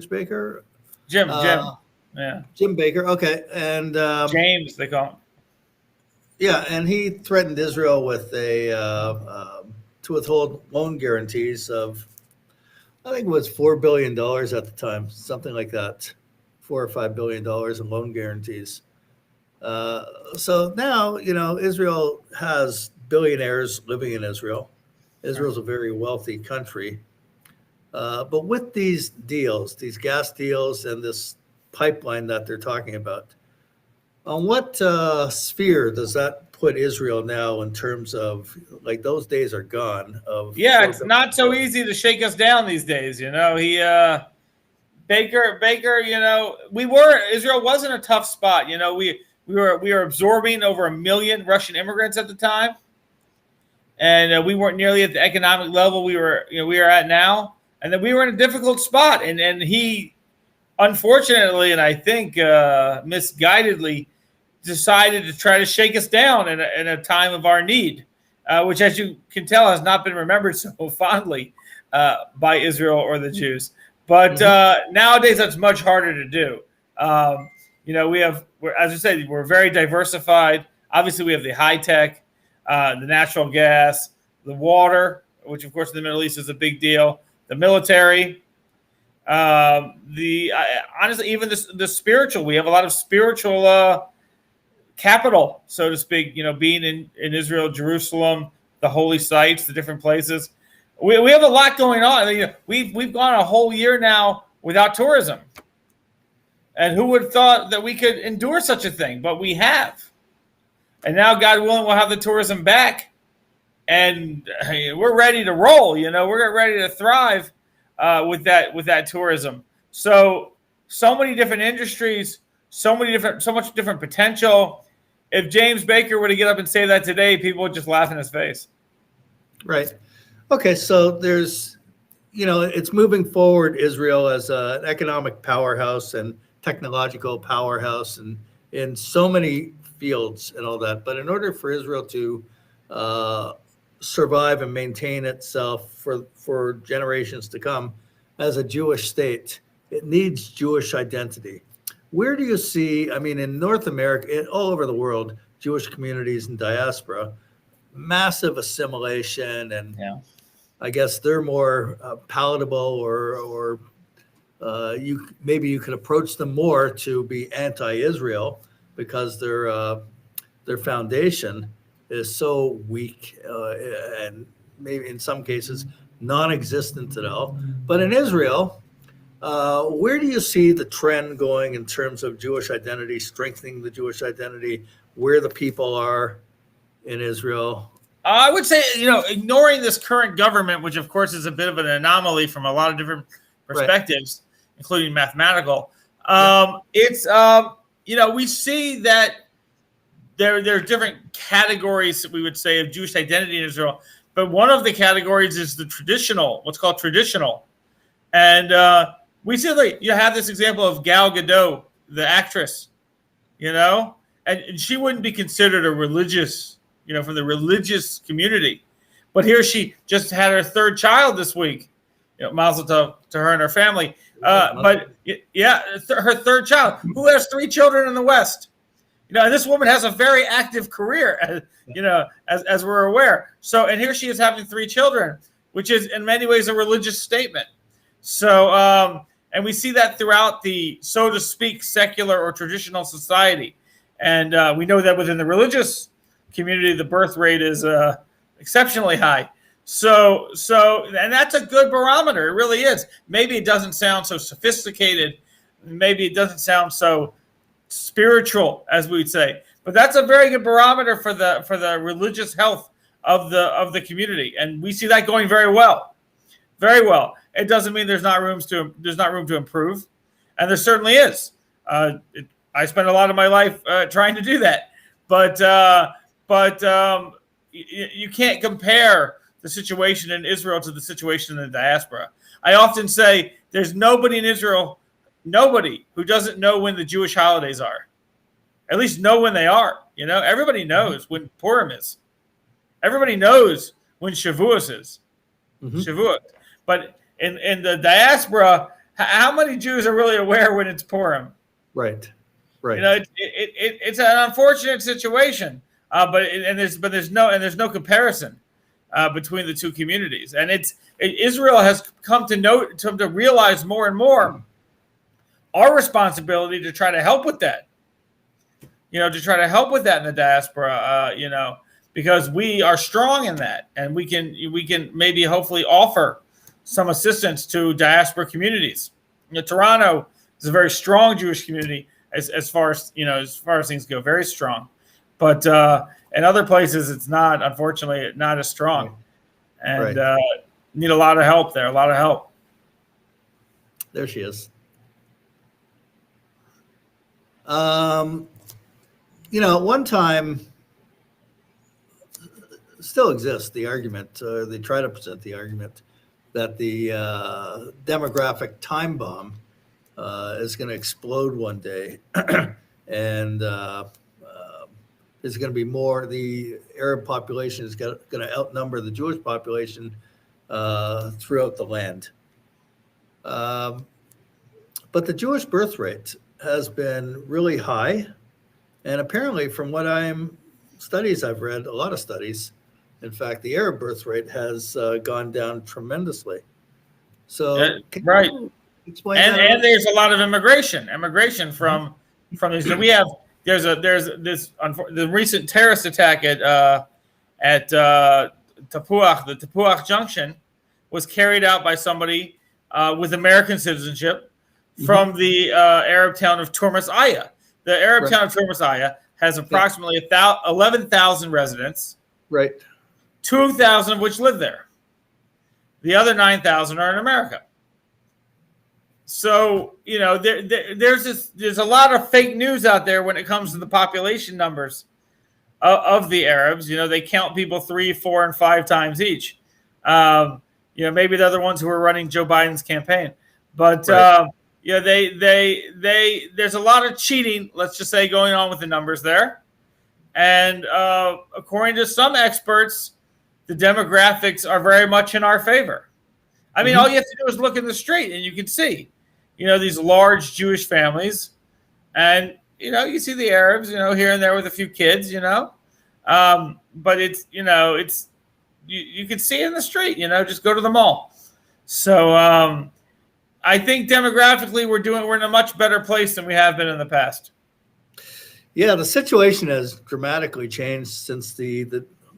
Baker? Jim. Yeah. Jim Baker. Okay. And James, they call him. Yeah. And he threatened Israel with to withhold loan guarantees of, I think it was $4 billion at the time, something like that. $4 or $5 billion in loan guarantees. So now, Israel has billionaires living in Israel. Israel's a very wealthy country. But with these deals, these gas deals and this pipeline that they're talking about, on what sphere does that put Israel now in terms of, like, those days are gone? It's not so easy to shake us down these days. Baker, Israel was in a tough spot. We were absorbing over 1 million Russian immigrants at the time, and we weren't nearly at the economic level we are at now. And then we were in a difficult spot, and he, unfortunately, and I think misguidedly, decided to try to shake us down in a time of our need, which, as you can tell, has not been remembered so fondly by Israel or the Jews. But nowadays, that's much harder to do. As I said, we're very diversified. Obviously, we have the high tech, the natural gas, the water, which, of course, in the Middle East is a big deal. The military, honestly, even the spiritual. We have a lot of spiritual capital, so to speak. Being in Israel, Jerusalem, the holy sites, the different places. We have a lot going on. We've gone a whole year now without tourism. And who would have thought that we could endure such a thing? But we have. And now, God willing, we'll have the tourism back. And we're ready to roll. We're ready to thrive with that tourism. So many different industries, so much different potential. If James Baker were to get up and say that today, people would just laugh in his face. Right. Okay, so there's, it's moving forward, Israel, as an economic powerhouse and technological powerhouse and in so many fields and all that. But in order for Israel to survive and maintain itself for generations to come as a Jewish state, it needs Jewish identity. Where do you see, I mean, in North America, all over the world, Jewish communities and diaspora, massive assimilation, and I guess they're more palatable, or maybe you could approach them more to be anti-Israel because their foundation is so weak and maybe in some cases non-existent at all. But in Israel, where do you see the trend going in terms of Jewish identity, strengthening the Jewish identity, where the people are in Israel? I would say, ignoring this current government, which of course is a bit of an anomaly from a lot of different perspectives, including mathematical. It's, we see that there are different categories, we would say, of Jewish identity in Israel. But one of the categories is the traditional, what's called traditional. And we see, you have this example of Gal Gadot, the actress, and she wouldn't be considered a religious, from the religious community. But here she just had her third child this week. Mazel tov to her and her family. Her third child, who has 3 children in the West. And this woman has a very active career, as we're aware. So, and here she is having 3 children, which is in many ways a religious statement. So, and we see that throughout the, so to speak, secular or traditional society. And we know that within the religious community, the birth rate is exceptionally high. So, and that's a good barometer. It really is. Maybe it doesn't sound so sophisticated. Maybe it doesn't sound so spiritual, as we would say. But that's a very good barometer for the religious health of the community, and we see that going very well, very well. It doesn't mean there's not room to improve, and there certainly is. I spent a lot of my life trying to do that, but you can't compare the situation in Israel to the situation in the diaspora. I often say there's nobody in Israel, nobody who doesn't know when the Jewish holidays are. At least know when they are. Everybody knows when Purim is. Everybody knows when Shavuos is. Shavuot. But in the diaspora, how many Jews are really aware when it's Purim? Right. It's an unfortunate situation. But there's no comparison between the two communities, and Israel has come to realize more and more our responsibility to try to help with that. To try to help with that in the diaspora. Because we are strong in that, and we can maybe hopefully offer some assistance to diaspora communities. Toronto is a very strong Jewish community as far as things go, very strong. But in other places, it's not, unfortunately, not as strong. And need a lot of help there, a lot of help. There she is. One time, still exists the argument, they try to present the argument that the demographic time bomb is going to explode one day. And there's going to be more, the Arab population is going to outnumber the Jewish population throughout the land. But the Jewish birth rate has been really high. And apparently, from what studies I've read, a lot of studies, in fact, the Arab birth rate has gone down tremendously. So, right. Explain and there's a lot of immigration from these. There's the recent terrorist attack at Tapuach, the Tapuach Junction, was carried out by somebody with American citizenship from the Arab town of Turmas Aya. The Arab town of Turmas Aya has approximately 11,000 residents. Right. 2,000 of which live there. The other 9,000 are in America. So, there's a lot of fake news out there when it comes to the population numbers of the Arabs. They count people 3, 4, and 5 times each. Maybe they're the ones who are running Joe Biden's campaign. But Yeah, there's a lot of cheating, let's just say, going on with the numbers there. And according to some experts, the demographics are very much in our favor. I mean, all you have to do is look in the street and you can see, these large Jewish families. And, you see the Arabs, here and there with a few kids, but it's, you can see it in the street, just go to the mall. So I think demographically we're in a much better place than we have been in the past. Yeah, the situation has dramatically changed since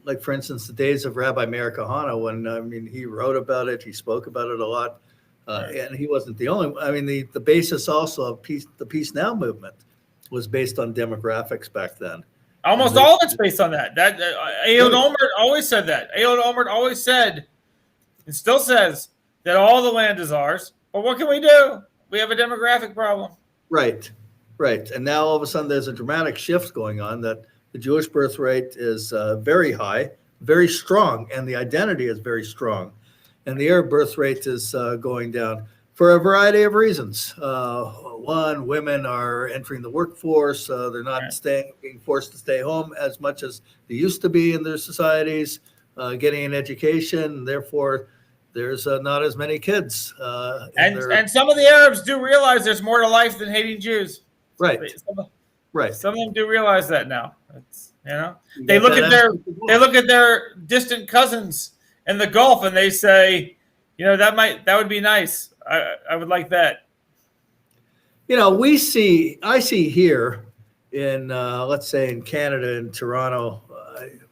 like, for instance, the days of Rabbi Meir Kahana, when, he wrote about it, he spoke about it a lot, and he wasn't the only one. I mean, the basis also of the Peace Now movement was based on demographics back then. Almost all of it's based on that. Ehud Olmert always said that. Ehud Olmert always said, and still says, that all the land is ours. But what can we do? We have a demographic problem. Right. And now all of a sudden there's a dramatic shift going on that the Jewish birth rate is very high, very strong, and the identity is very strong. And the Arab birth rate is going down for a variety of reasons. One, women are entering the workforce. They're not being forced to stay home as much as they used to be in their societies, getting an education. Therefore, there's not as many kids. And some of the Arabs do realize there's more to life than hating Jews. Right. Some of them do realize that now. They look at their distant cousins in the Gulf and they say, that would be nice. I would like that. I see here in let's say in Canada and Toronto,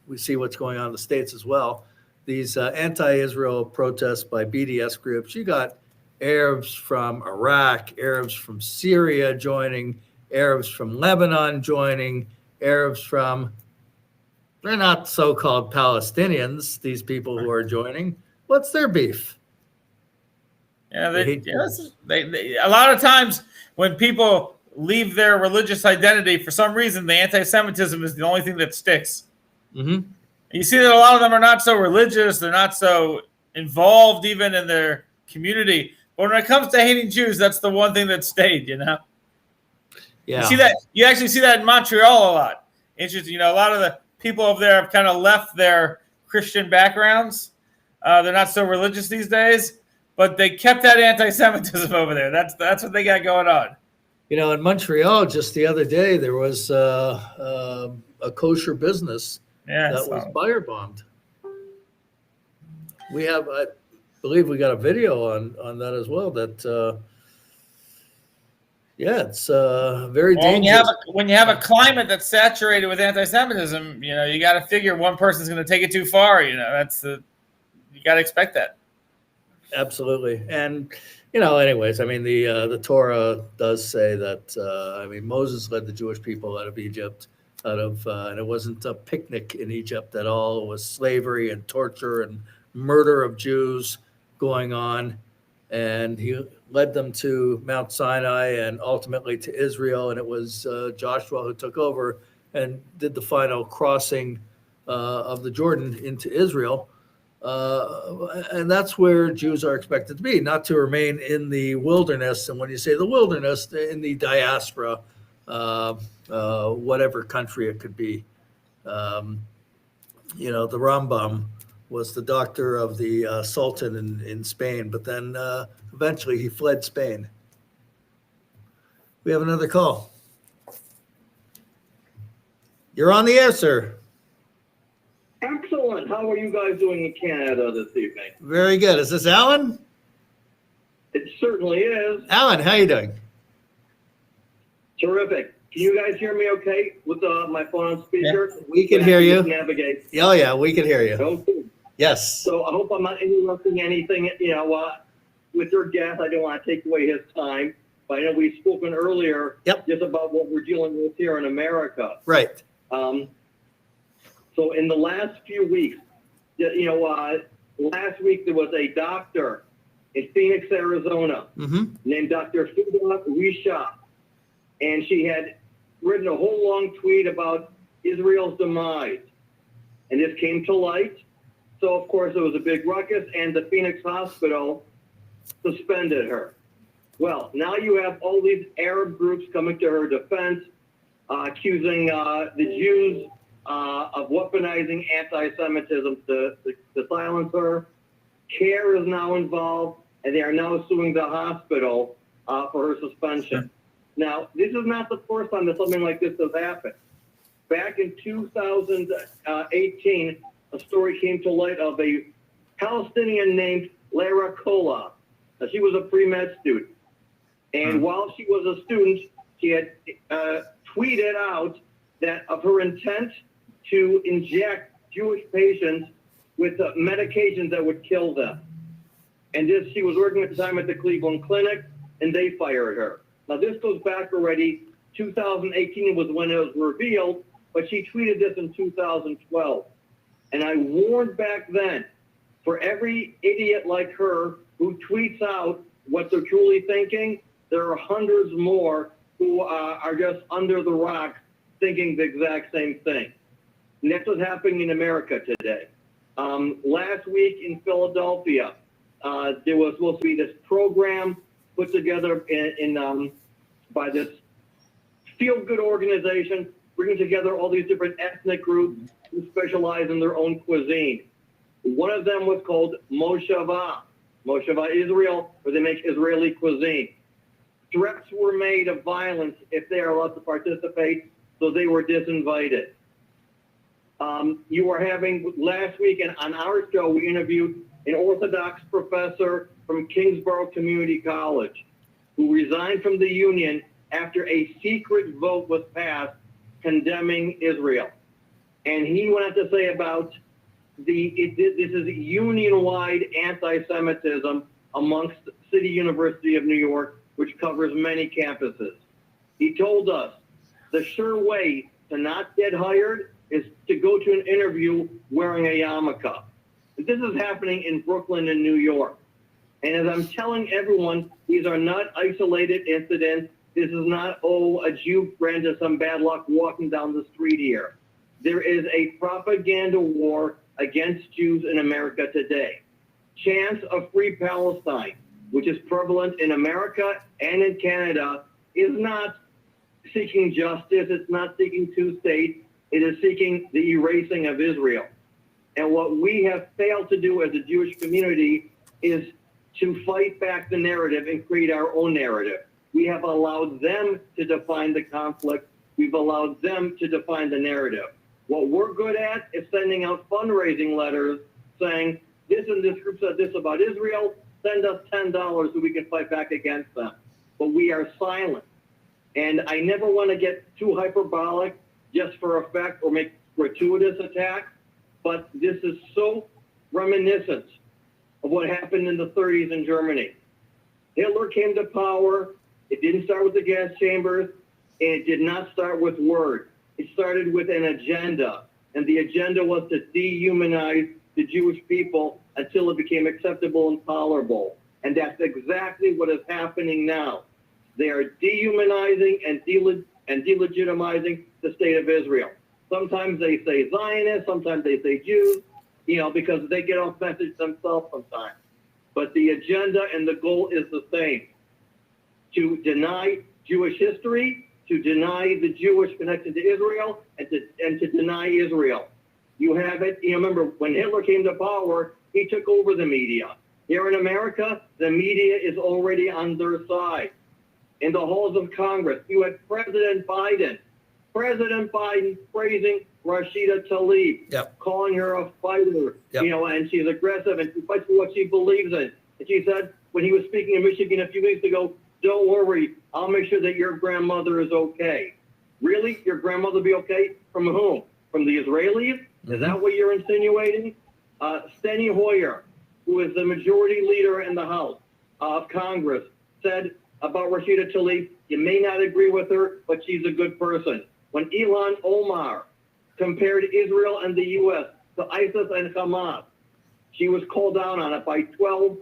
we see what's going on in the States as well. These anti-Israel protests by BDS groups. You got Arabs from Iraq, Arabs from Syria joining, Arabs from Lebanon joining, Arabs from, they're not so-called Palestinians, these people who are joining. What's their beef? Yeah, a lot of times when people leave their religious identity, for some reason, the anti-Semitism is the only thing that sticks. Mm-hmm. You see that a lot of them are not so religious. They're not so involved even in their community. But when it comes to hating Jews, that's the one thing that stayed, Yeah. You actually see that in Montreal a lot. Interesting. A lot of the people over there have kind of left their Christian backgrounds. They're not so religious these days, but they kept that anti-Semitism over there. That's what they got going on. In Montreal, just the other day, there was a kosher business that was firebombed. I believe we got a video on that as well. That it's very dangerous. When you have a climate that's saturated with anti-Semitism, you got to figure one person's going to take it too far. You got to expect that. Absolutely, and anyways, the Torah does say that. Moses led the Jewish people out of Egypt. And it wasn't a picnic in Egypt at all. It was slavery and torture and murder of Jews going on. And he led them to Mount Sinai and ultimately to Israel. And it was Joshua who took over and did the final crossing of the Jordan into Israel. And that's where Jews are expected to be, not to remain in the wilderness. And when you say the wilderness, in the diaspora, whatever country it could be. The Rambam was the doctor of the Sultan in Spain, but then eventually he fled Spain. We have another call. You're on the air, sir. Excellent. How are you guys doing in Canada this evening? Very good. Is this Alan? It certainly is. Alan, how you doing? Terrific. Can you guys hear me okay with my phone on speaker? Yeah, we can hear you. Navigate. Oh, yeah, we can hear you. Okay. Yes. So I hope I'm not interrupting anything, with your guest. I don't want to take away his time. But I know we've spoken earlier just about what we're dealing with here in America. Right. So in the last few weeks, last week there was a doctor in Phoenix, Arizona, named Dr. Fida Risha. And she had written a whole long tweet about Israel's demise. And this came to light. So, of course, it was a big ruckus, and the Phoenix hospital suspended her. Well, now you have all these Arab groups coming to her defense, accusing the Jews of weaponizing anti-Semitism to silence her. CARE is now involved, and they are now suing the hospital for her suspension. Now, this is not the first time that something like this has happened. Back in 2018, a story came to light of a Palestinian named Lara Kola. Now, she was a pre-med student. And while she was a student, she had tweeted out that of her intent to inject Jewish patients with medications that would kill them. And she was working at the time at the Cleveland Clinic, and they fired her. Now, this goes back already. 2018 was when it was revealed, but she tweeted this in 2012. And I warned back then, for every idiot like her who tweets out what they're truly thinking, there are hundreds more who are just under the rock thinking the exact same thing. And that's what's happening in America today. Last week in Philadelphia, there was supposed to be this program put together by this feel-good organization, bringing together all these different ethnic groups who specialize in their own cuisine. One of them was called Moshava Israel, where they make Israeli cuisine. Threats were made of violence if they are allowed to participate, so they were disinvited. You were having last week, and on our show, we interviewed an Orthodox professor from Kingsborough Community College who resigned from the union after a secret vote was passed condemning Israel. And he went on to say about this is union-wide anti-Semitism amongst City University of New York, which covers many campuses. He told us the sure way to not get hired is to go to an interview wearing a yarmulke. This is happening in Brooklyn and New York. And as I'm telling everyone, these are not isolated incidents. This is not, a Jew ran into some bad luck walking down the street here. There is a propaganda war against Jews in America today. Chants of Free Palestine, which is prevalent in America and in Canada, is not seeking justice. It's not seeking two states. It is seeking the erasing of Israel. And what we have failed to do as a Jewish community is to fight back the narrative and create our own narrative. We have allowed them to define the conflict. We've allowed them to define the narrative. What we're good at is sending out fundraising letters saying, this and this group said this about Israel, send us $10 so we can fight back against them. But we are silent. And I never want to get too hyperbolic just for effect or make gratuitous attacks, but this is so reminiscent of what happened in the 30s in Germany. Hitler came to power. It didn't start with the gas chambers, and it did not start with words. It started with an agenda, and the agenda was to dehumanize the Jewish people until it became acceptable and tolerable. And that's exactly what is happening now. They are dehumanizing and delegitimizing the state of Israel. Sometimes they say Zionists, sometimes they say Jews, because they get off message themselves sometimes. But the agenda and the goal is the same: to deny Jewish history, to deny the Jewish connection to Israel, and to deny Israel. You have it. Remember, when Hitler came to power, he took over the media. Here in America, the media is already on their side. In the halls of Congress, you had President Biden praising Rashida Tlaib, calling her a fighter, and she's aggressive and she fights for what she believes in. And she said, when he was speaking in Michigan a few weeks ago, don't worry, I'll make sure that your grandmother is okay. Really? Your grandmother be okay? From whom? From the Israelis? Is that what you're insinuating? Steny Hoyer, who is the majority leader in the House of Congress, said about Rashida Tlaib, you may not agree with her, but she's a good person. When Ilhan Omar compared Israel and the U.S. to ISIS and Hamas, she was called down on it by 12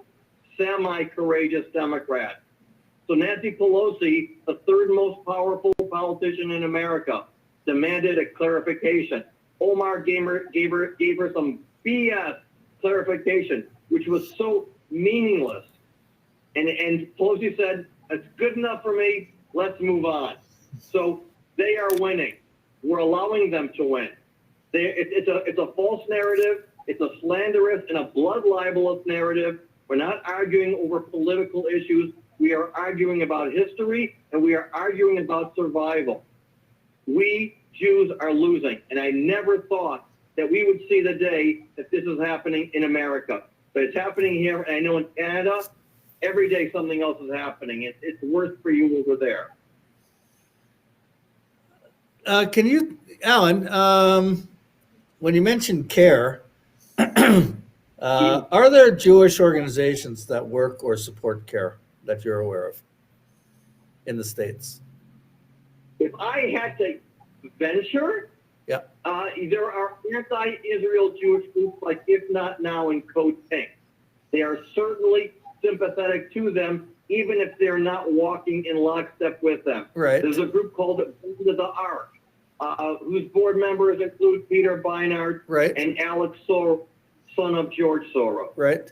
semi-courageous Democrats. So Nancy Pelosi, the third most powerful politician in America, demanded a clarification. Omar gave her some BS clarification, which was so meaningless. And Pelosi said, That's good enough for me. Let's move on. So they are winning. We're allowing them to win. It's a false narrative. It's a slanderous and a blood libelous narrative. We're not arguing over political issues. We are arguing about history, and we are arguing about survival. We Jews are losing, and I never thought that we would see the day that this is happening in America. But it's happening here, and I know in Canada, every day something else is happening. It's worse for you over there. Can you, Alan, when you mentioned CARE, are there Jewish organizations that work or support CARE that you're aware of in the States? If I had to venture, yeah, there are anti-Israel Jewish groups like If Not Now and Code Pink. They are certainly sympathetic to them, even if they're not walking in lockstep with them. Right. There's a group called Band of the Ark, whose board members include Peter Beinart and Alex Soros, son of George Soros. Right.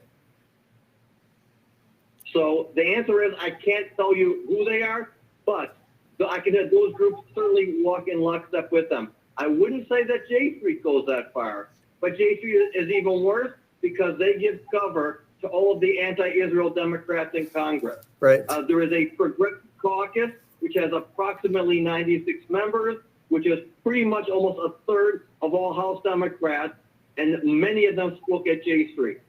So the answer is I can't tell you who they are, but I can have those groups certainly walk in lockstep with them. I wouldn't say that J Street goes that far, but J Street is even worse because they give cover to all of the anti-Israel Democrats in Congress. Right. There is a progressive caucus, which has approximately 96 members, which is pretty much almost a third of all House Democrats, and many of them spoke at J Street.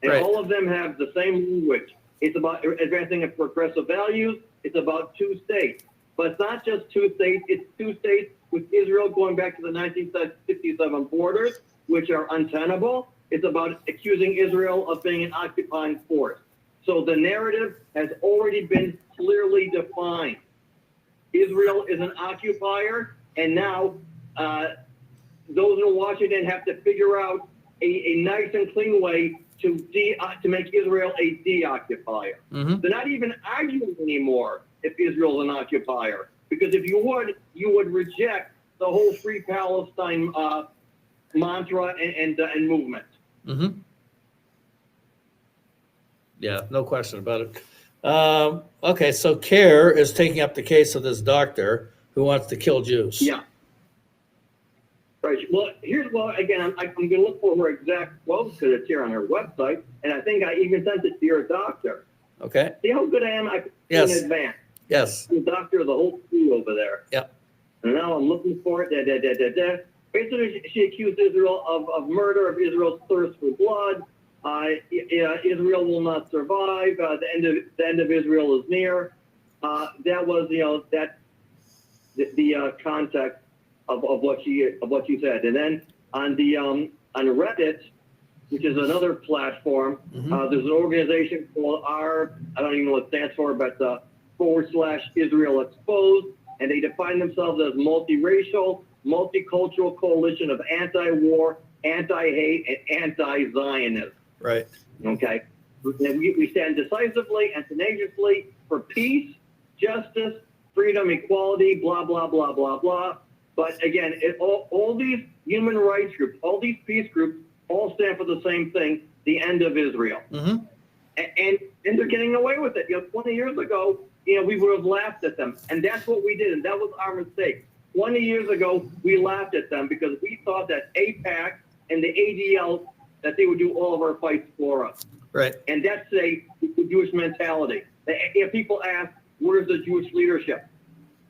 And all of them have the same language. It's about advancing progressive values. It's about two states. But it's not just two states. It's two states with Israel going back to the 1967 borders, which are untenable. It's about accusing Israel of being an occupying force. So the narrative has already been clearly defined. Israel is an occupier, and now those in Washington have to figure out a nice and clean way to make Israel a de-occupier. Mm-hmm. They're not even arguing anymore if Israel is an occupier, because if you would reject the whole Free Palestine mantra and movement. Mm-hmm. Yeah, no question about it. Okay, so CARE is taking up the case of this doctor who wants to kill Jews. Yeah. Right. Well, again, I'm going to look for her exact quote because it's here on her website, and I think I even sent it to your doctor. Okay. See how good I am? I put Yes. in advance. Yes. The doctor of the whole crew over there. Yep. And now I'm looking for it. Basically, she accused Israel of murder, of Israel's thirst for blood. Israel will not survive. The end of Israel is near. That was, the context of what she said. And then on Reddit, which is another platform, there's an organization called I don't even know what it stands for, but /Israel Exposed, and they define themselves as multiracial, multicultural coalition of anti-war, anti-hate, and anti-Zionism. Right. Okay. We stand decisively and tenaciously for peace, justice, freedom, equality, blah, blah, blah, blah, blah. But again, all these human rights groups, all these peace groups, all stand for the same thing, the end of Israel. Mm-hmm. And they're getting away with it. 20 years ago, we would have laughed at them. And that's what we did. And that was our mistake. 20 years ago, we laughed at them because we thought that AIPAC and the ADL, that they would do all of our fights for us. Right. And that's a Jewish mentality. People ask, where's the Jewish leadership?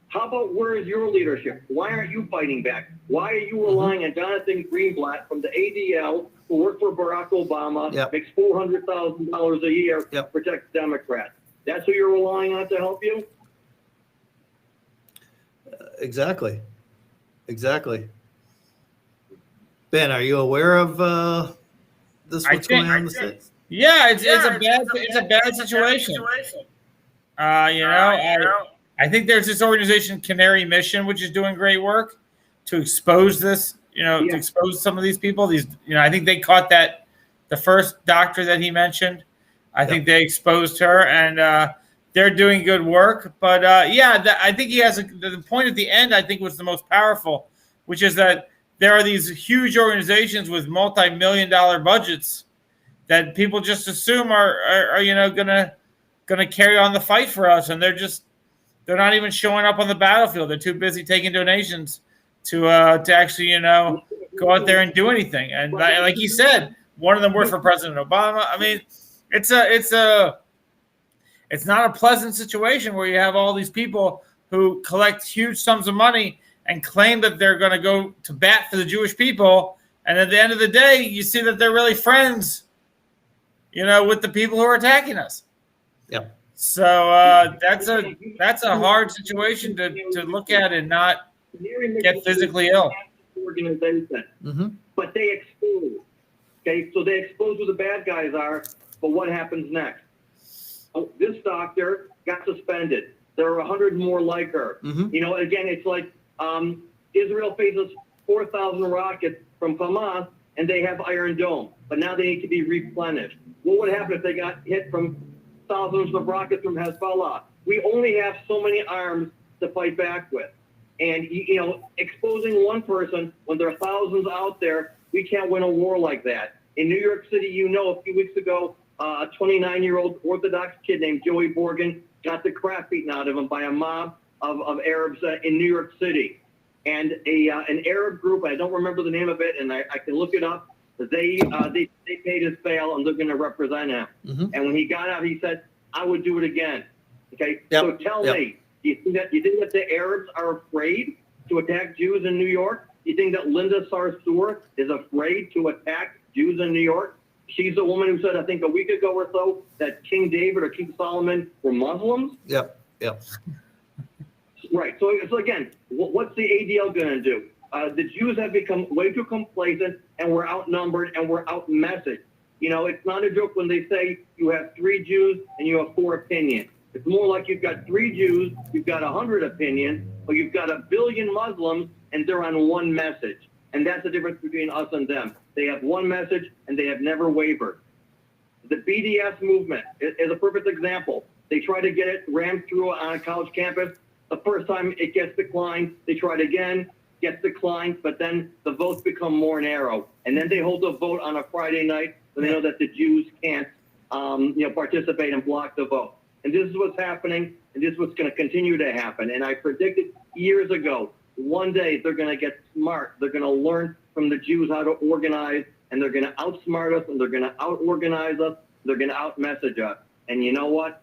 How about where is your leadership? Why aren't you fighting back? Why are you relying on Jonathan Greenblatt from the ADL, who worked for Barack Obama, makes $400,000 a year, protects Democrats? That's who you're relying on to help you? Exactly. Ben, are you aware of this? What's going on in the States? Yeah, it's a bad situation. I think there's this organization, Canary Mission, which is doing great work to expose this. To expose some of these people. I think they caught the first doctor that he mentioned. I think they exposed her, and they're doing good work. But I think he has the point at the end. I think was the most powerful, which is that there are these huge organizations with multi-million-dollar budgets that people just assume are going to going to carry on the fight for us, and they're not even showing up on the battlefield. They're too busy taking donations to actually, go out there and do anything. And like you said, one of them worked for President Obama. I mean, it's not a pleasant situation where you have all these people who collect huge sums of money and claim that they're going to go to bat for the Jewish people. And at the end of the day, you see that they're really friends, with the people who are attacking us. Yep. So that's a hard situation to look at and not get physically ill. Organization, Mm-hmm. but they expose. Okay, so they expose who the bad guys are, but what happens next? Oh, this doctor got suspended. There are 100 more like her. Mm-hmm. Again, it's like Israel faces 4,000 rockets from Hamas, and they have Iron Dome, but now they need to be replenished. What would happen if they got hit from thousands of rockets from Hezbollah? We only have so many arms to fight back with. And, exposing one person when there are thousands out there, we can't win a war like that. In New York City, a few weeks ago, a 29-year-old Orthodox kid named Joey Borgen got the crap beaten out of him by a mob of Arabs in New York City. And an Arab group, I don't remember the name of it, and I can look it up, they paid his bail, and they're going to represent him. Mm-hmm. And when he got out, he said, I would do it again. Okay? Yep. So tell me, do you think that the Arabs are afraid to attack Jews in New York? Do you think that Linda Sarsour is afraid to attack Jews in New York? She's the woman who said, I think a week ago or so, that King David or King Solomon were Muslims. Yep. Right. So again, what's the ADL going to do? The Jews have become way too complacent, and we're outnumbered, and we're outmessaged. It's not a joke when they say you have 3 Jews and you have 4 opinions. It's more like you've got 3 Jews, you've got 100 opinions, or you've got 1 billion Muslims, and they're on one message. And that's the difference between us and them. They have one message, and they have never wavered. The BDS movement is a perfect example. They try to get it rammed through on a college campus. The first time it gets declined, they try it again, gets declined, but then the votes become more narrow. And then they hold a vote on a Friday night when they know that the Jews can't participate and block the vote. And this is what's happening, and this is what's going to continue to happen. And I predicted years ago, one day they're going to get smart. They're going to learn from the Jews how to organize, and they're going to outsmart us, and they're going to out-organize us. They're going to out-message us. And you know what?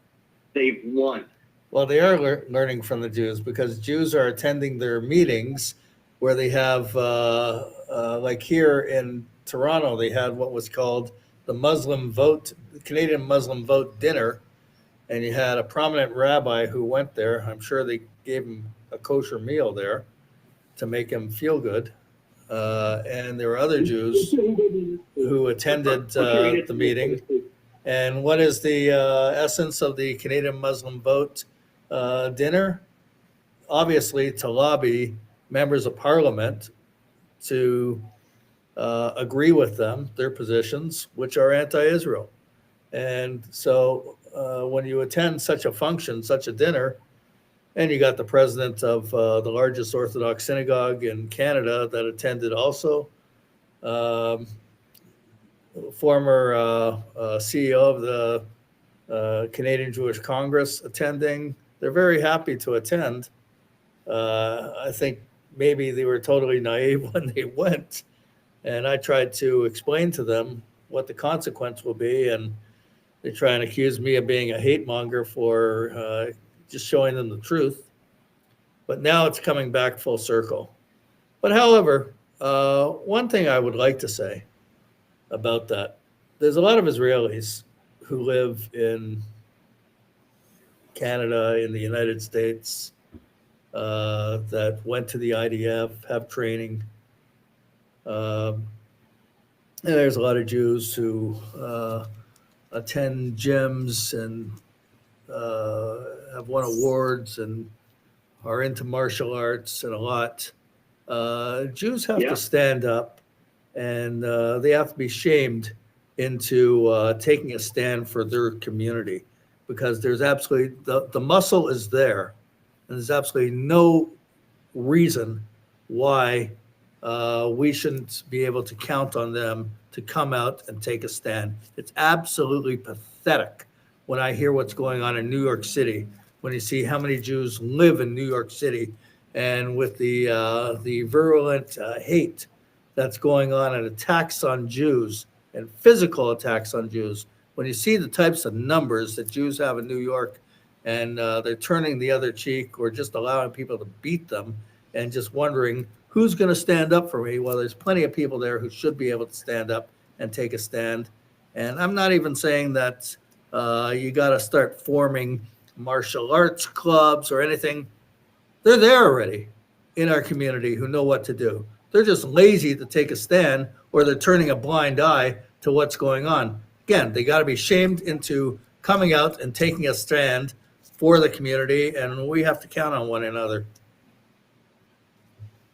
They've won. Well, they are learning from the Jews, because Jews are attending their meetings where they have, like here in Toronto, they had what was called the Canadian Muslim Vote Dinner. And you had a prominent rabbi who went there. I'm sure they gave him a kosher meal there to make him feel good. And there were other Jews who attended the meeting. And what is the essence of the Canadian Muslim Vote dinner? Obviously, to lobby members of parliament to agree with them, their positions, which are anti-Israel. And so when you attend such a function, such a dinner, and you got the president of the largest Orthodox synagogue in Canada that attended also, former CEO of the Canadian Jewish Congress attending, they're very happy to attend. I think maybe they were totally naive when they went, and I tried to explain to them what the consequence will be, and they try and accuse me of being a hate monger for just showing them the truth. But now it's coming back full circle. But however, one thing I would like to say about that, there's a lot of Israelis who live in Canada, in the United States, that went to the IDF, have training. And there's a lot of Jews who attend gyms and have won awards and are into martial arts and a lot. Jews have to stand up, and they have to be shamed into taking a stand for their community, because there's absolutely, the muscle is there, and there's absolutely no reason why we shouldn't be able to count on them to come out and take a stand. It's absolutely pathetic when I hear what's going on in New York City, when you see how many Jews live in New York City, and with the virulent hate that's going on and attacks on Jews and physical attacks on Jews, when you see the types of numbers that Jews have in New York, and they're turning the other cheek or just allowing people to beat them and just wondering who's going to stand up for me. Well, there's plenty of people there who should be able to stand up and take a stand. And I'm not even saying that you got to start forming martial arts clubs or anything. They're there already in our community who know what to do. They're just lazy to take a stand, or they're turning a blind eye to what's going on. Again, they got to be shamed into coming out and taking a stand for the community, and we have to count on one another.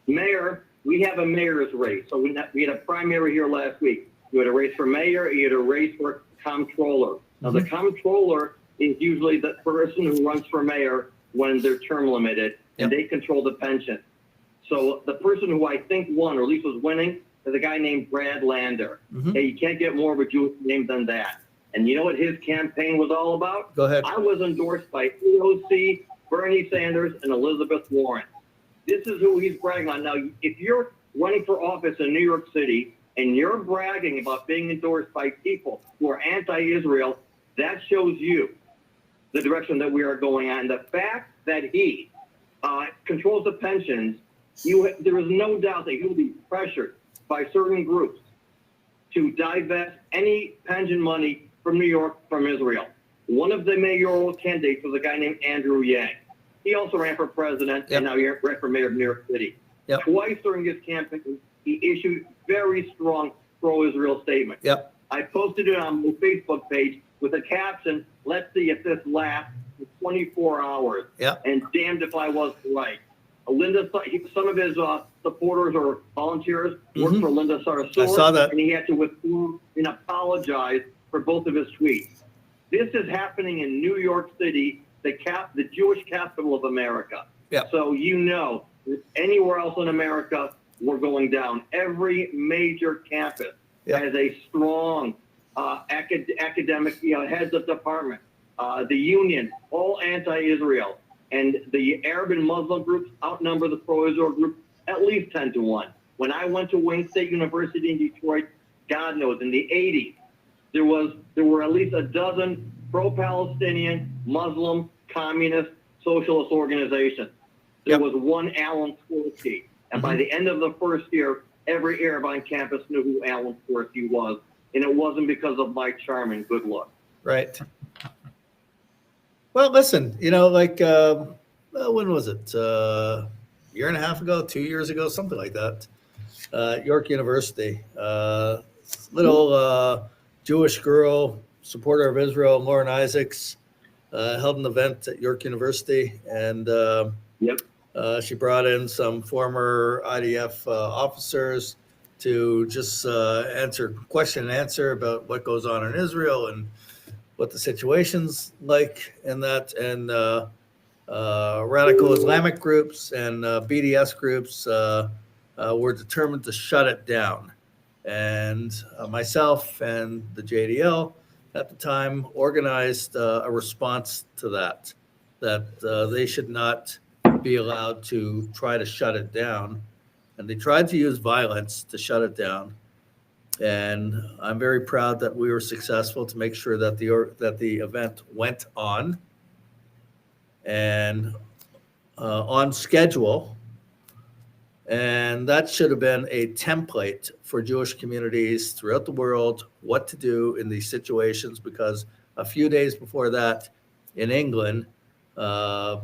Mayor, we have a mayor's race. So we had a primary here last week. You had a race for mayor, you had a race for comptroller. Now, the comptroller is usually the person who runs for mayor when they're term limited, and they control the pension. So the person who I think won, or at least was winning, is a guy named Brad Lander. Hey, you can't get more of a Jewish name than that. And you know what his campaign was all about? Go ahead. I was endorsed by AOC, Bernie Sanders, and Elizabeth Warren. This is who he's bragging on. Now, if you're running for office in New York City and you're bragging about being endorsed by people who are anti-Israel, that shows you the direction that we are going on. The fact that he controls the pensions, there is no doubt that he will be pressured by certain groups to divest any pension money from New York from Israel. One of the mayoral candidates was a guy named Andrew Yang. He also ran for president, and now he ran for mayor of New York City. Twice during his campaign, he issued very strong pro-Israel statements. I posted it on my Facebook page with a caption, "Let's see if this lasts for 24 hours." And damned if I was right. Some of his supporters or volunteers worked for Linda Sarsour. I saw that. And he had to withdraw and apologize for both of his tweets. This is happening in New York City, the Jewish capital of America. So you know, anywhere else in America, we're going down. Every major campus has a strong academic, heads of department, the union, all anti-Israel. And the Arab and Muslim groups outnumber the pro-Israel group at least 10-1. When I went to Wayne State University in Detroit, God knows, in the 80s, there were at least a dozen pro-Palestinian, Muslim, communist, socialist organizations. There was one Alan Swirsky. And by the end of the first year, every Arab on campus knew who Alan Swirsky was. And it wasn't because of my charm and good look. Right. Well, listen, like, when was it? Year and a half ago, 2 years ago, something like that. York University. Little Jewish girl, supporter of Israel, Lauren Isaacs, held an event at York University, and she brought in some former IDF officers to just question and answer about what goes on in Israel and what the situation's like in that, and radical Islamic groups and BDS groups were determined to shut it down. And myself and the JDL at the time organized a response to that they should not be allowed to try to shut it down. And they tried to use violence to shut it down. And I'm very proud that we were successful to make sure that the event went on and on schedule. And that should have been a template for Jewish communities throughout the world, what to do in these situations, because a few days before that in England, 2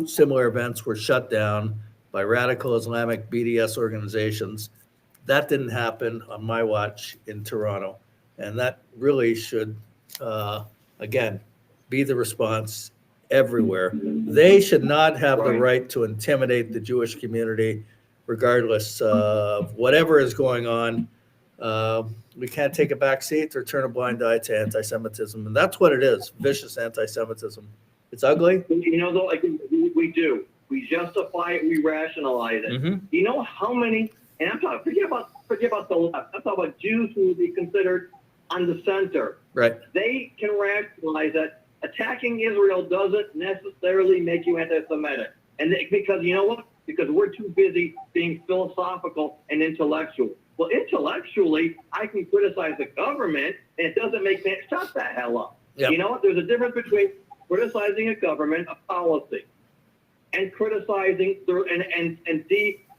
similar events were shut down by radical Islamic BDS organizations. That didn't happen on my watch in Toronto. And that really should, again, be the response everywhere. They should not have the right to intimidate the Jewish community, regardless of whatever is going on. We can't take a back seat or turn a blind eye to anti-Semitism. And that's what it is, vicious anti-Semitism. It's ugly. Though, we do. We justify it, we rationalize it. You know how many, and I'm talking, forget about the left. I'm talking about Jews who would be considered on the center. Right. They can rationalize that attacking Israel doesn't necessarily make you anti-Semitic. And because you know what? Because we're too busy being philosophical and intellectual. Well, intellectually, I can criticize the government, and it doesn't make me shut the hell up. Yep. You know what? There's a difference between criticizing a government, a policy, and criticizing and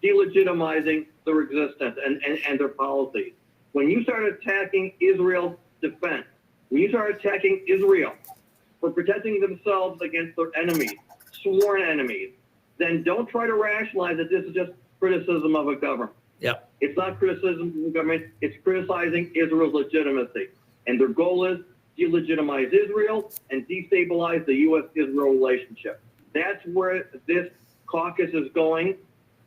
delegitimizing their existence and their policies. When you start attacking Israel's defense, when you start attacking Israel for protecting themselves against their enemies, sworn enemies, then don't try to rationalize that this is just criticism of a government. Yeah. It's not criticism of the government. It's criticizing Israel's legitimacy. And their goal is delegitimize Israel and destabilize the U.S.-Israel relationship. That's where this caucus is going,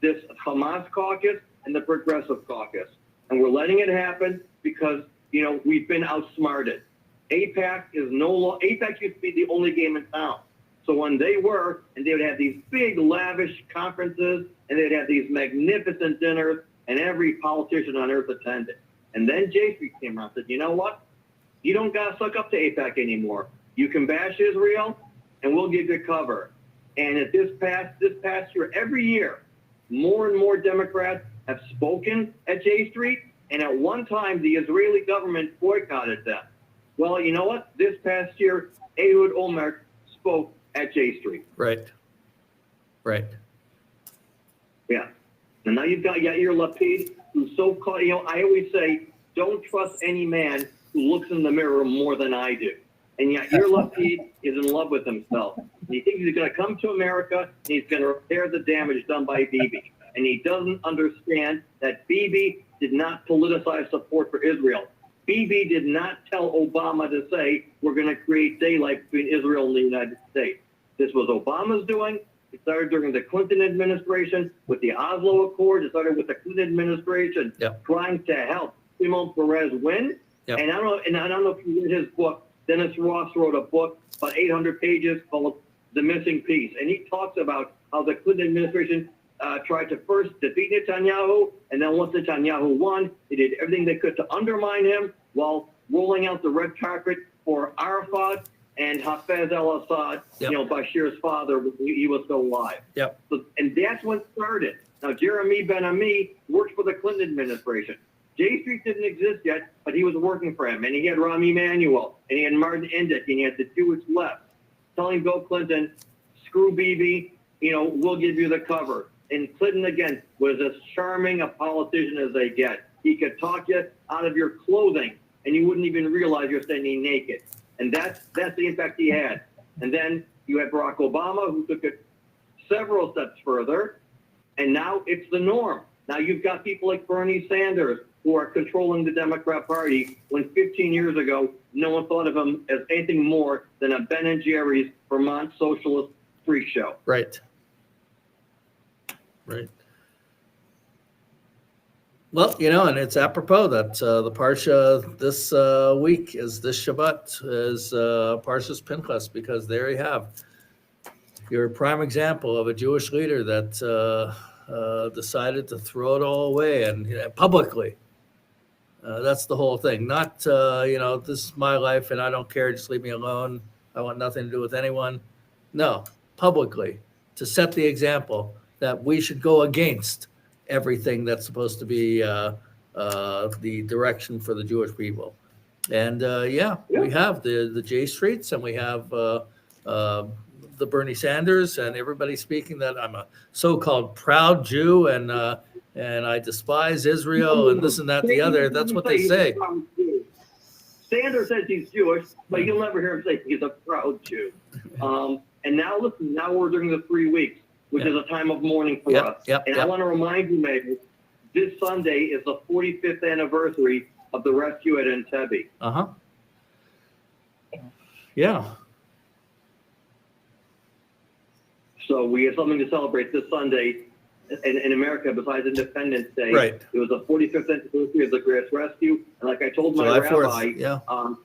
this Hamas caucus and the Progressive caucus. And we're letting it happen because, you know, we've been outsmarted. AIPAC is AIPAC used to be the only game in town. So when they were, and they would have these big lavish conferences, and they'd have these magnificent dinners, and every politician on earth attended. And then J Street came around and said, you know what? You don't got to suck up to AIPAC anymore. You can bash Israel, and we'll give you cover. And at this past year, every year, more and more Democrats have spoken at J Street, and at one time, the Israeli government boycotted them. Well, you know what? This past year, Ehud Olmert spoke at J Street. Right. Right. Yeah. And now you've got Yair Lapid, who's so-called, you know, I always say, don't trust any man who looks in the mirror more than I do. And Yair Lapid is in love with himself. And he thinks he's going to come to America and he's going to repair the damage done by Bibi. And he doesn't understand that Bibi did not politicize support for Israel. Bibi did not tell Obama to say, we're going to create daylight between Israel and the United States. This was Obama's doing. It started during the Clinton administration with the Oslo Accord. It started with the Clinton administration trying to help Shimon Peres win. Yep. And I don't know if you read his book. Dennis Ross wrote a book, about 800 pages, called The Missing Piece. And he talks about how the Clinton administration tried to first defeat Netanyahu, and then once Netanyahu won, they did everything they could to undermine him while rolling out the red carpet for Arafat and Hafez al-Assad, you know, Bashir's father, when he was still alive. Yep. So, and that's when it started. Now, Jeremy Ben-Ami worked for the Clinton administration. J Street didn't exist yet, but he was working for him. And he had Rahm Emanuel, and he had Martin Indyk, and he had the Jewish left telling Bill Clinton, screw Bibi, you know, we'll give you the cover. And Clinton, again, was as charming a politician as they get. He could talk you out of your clothing, and you wouldn't even realize you're standing naked. And that's the impact he had. And then you had Barack Obama, who took it several steps further, and now it's the norm. Now you've got people like Bernie Sanders who are controlling the Democrat Party when 15 years ago, no one thought of him as anything more than a Ben and Jerry's Vermont socialist freak show. Right. Right. Well, you know, and it's apropos that the Parsha this week is this Shabbat is Parshas Pinchas, because there you have your prime example of a Jewish leader that decided to throw it all away and publicly. That's the whole thing. Not, you know, this is my life and I don't care. Just leave me alone. I want nothing to do with anyone. No, publicly, to set the example that we should go against everything that's supposed to be the direction for the Jewish people. And we have the J Streets, and we have the Bernie Sanders, and everybody speaking that I'm a so-called proud Jew and I despise Israel and this and that and the other. That's what they say. Sanders says he's Jewish, but you'll never hear him say he's a proud Jew. And now listen, now we're during the 3 weeks, which is a time of mourning for us. I want to remind you, Meir, this Sunday is the 45th anniversary of the rescue at Entebbe. Yeah. So we have something to celebrate this Sunday in America besides Independence Day. Right. It was the 45th anniversary of the Great Rescue. And like I told my July rabbi, 4th.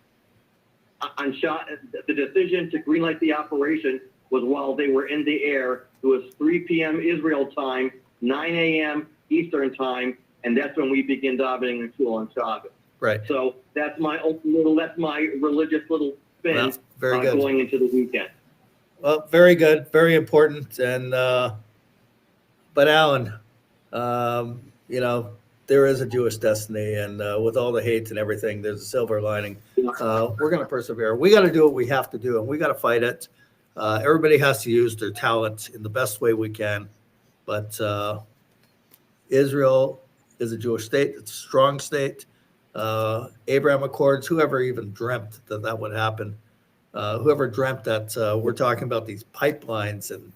the decision to greenlight the operation was while they were in the air. It was 3 p.m. Israel time, 9 a.m. Eastern time, and that's when we begin davening in shul on Shabbos. Right. So that's my religious little spin Well, very good. going into the weekend. Well, very good, very important. And but Alan, there is a Jewish destiny, and with all the hate and everything, there's a silver lining. We're going to persevere. We got to do what we have to do, and we got to fight it. Everybody has to use their talent in the best way we can. But Israel is a Jewish state. It's a strong state. Abraham Accords, whoever even dreamt that that would happen, whoever dreamt that we're talking about these pipelines and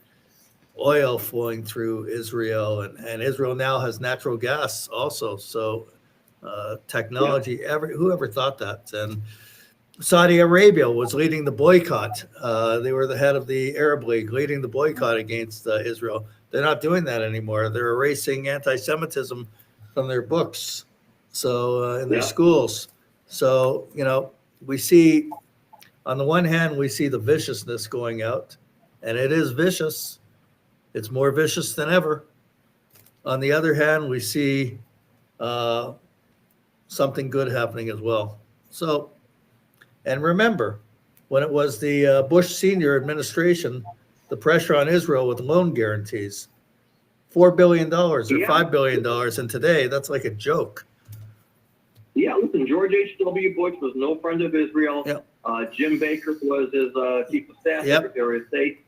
oil flowing through Israel, and Israel now has natural gas also. So technology, whoever thought that? And Saudi Arabia was leading the boycott. They were the head of the Arab League, leading the boycott against Israel. They're not doing that anymore. They're erasing anti-Semitism from their books, so in their schools. So we see, on the one hand, we see the viciousness going out, and it is vicious. It's more vicious than ever. On the other hand, we see something good happening as well. So, and remember, when it was the Bush Senior administration, the pressure on Israel with loan guarantees, $4 billion or $5 billion, and today that's like a joke. Yeah, listen, George H.W. Bush was no friend of Israel. Jim Baker was his chief of staff, Secretary of State.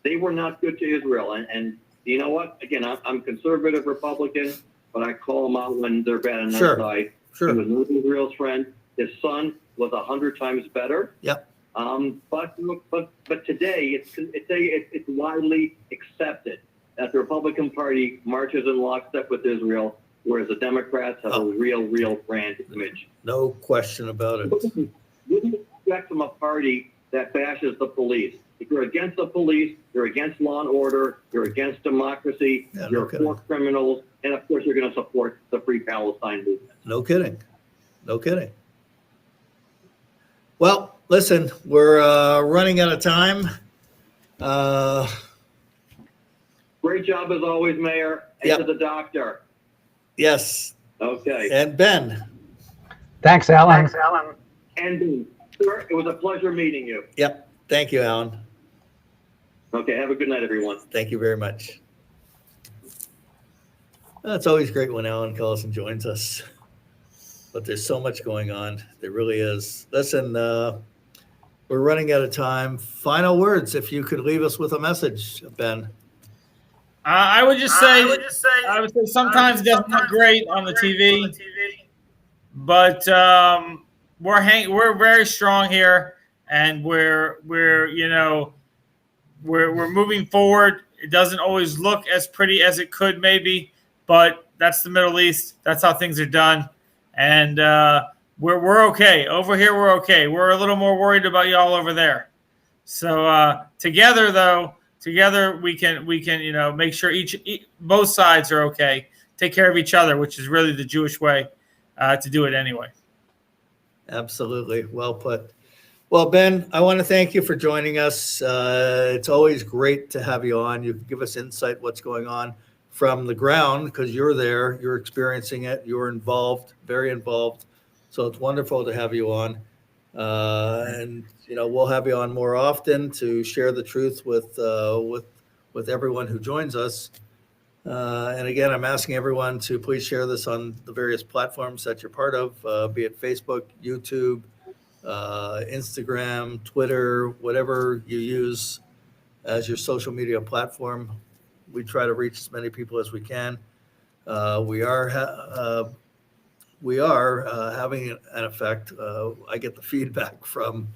They were not good to Israel. And you know what? Again, I'm conservative Republican, but I call them out when they're bad on their side. He was not Israel's friend. His son was 100 times better. But today it's widely accepted that the Republican Party marches in lockstep with Israel, whereas the Democrats have a real brand image. No question about it. What do you expect from a party that bashes the police? If you're against the police, you're against law and order, you're against democracy, you're for criminals, and of course you're going to support the Free Palestine movement. No kidding. No kidding. Well, listen, we're running out of time. Great job as always, Mayor. And to the doctor. Yes. Okay. And Ben. Thanks, Alan. And Ben, sir, it was a pleasure meeting you. Yep. Thank you, Alan. Okay. Have a good night, everyone. Thank you very much. It's always great when Alan calls and joins us. But there's so much going on. There really is. Listen, we're running out of time. Final words, if you could leave us with a message, Ben. I would say sometimes it doesn't look great on the TV, but we're very strong here, and we're moving forward. It doesn't always look as pretty as it could maybe, but that's the Middle East. That's how things are done, and we're okay over here. We're okay. We're a little more worried about y'all over there. So Together we can make sure both sides are okay, take care of each other, which is really the Jewish way to do it anyway. Absolutely. Well put. Well, Ben, I want to thank you for joining us. It's always great to have you on. You can give us insight what's going on from the ground because you're there, you're experiencing it, you're involved, very involved. So it's wonderful to have you on. And we'll have you on more often to share the truth with everyone who joins us. And again, I'm asking everyone to please share this on the various platforms that you're part of, be it Facebook, YouTube, Instagram, Twitter, whatever you use as your social media platform. We try to reach as many people as we can. We are having an effect. I get the feedback from,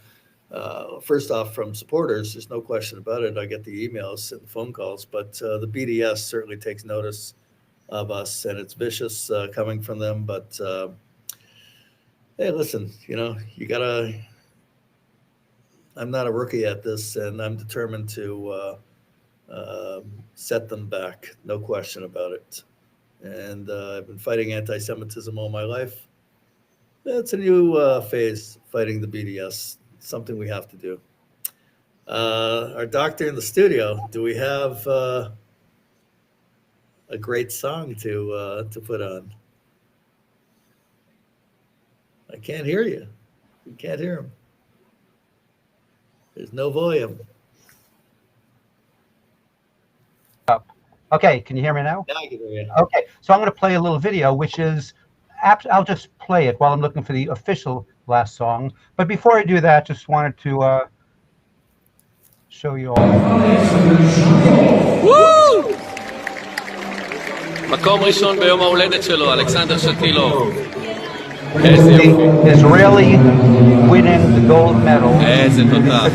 first off, from supporters. There's no question about it. I get the emails and the phone calls, but the BDS certainly takes notice of us, and it's vicious coming from them. But hey, listen, you gotta. I'm not a rookie at this, and I'm determined to set them back. No question about it. And I've been fighting anti-Semitism all my life. It's a new phase, fighting the BDS, something we have to do. Our doctor in the studio, do we have a great song to put on? I can't hear you. You can't hear him. There's no volume. Okay, can you hear me now? Now I can hear you. Okay, so I'm going to play a little video, which is, I'll just play it while I'm looking for the official last song. But before I do that, just wanted to show you all. וואו! מקום ראשון ביום ההולדת שלו, אלכסנדר שטילוב. איזה יופי. Israeli winning the gold medal. איזה תודה.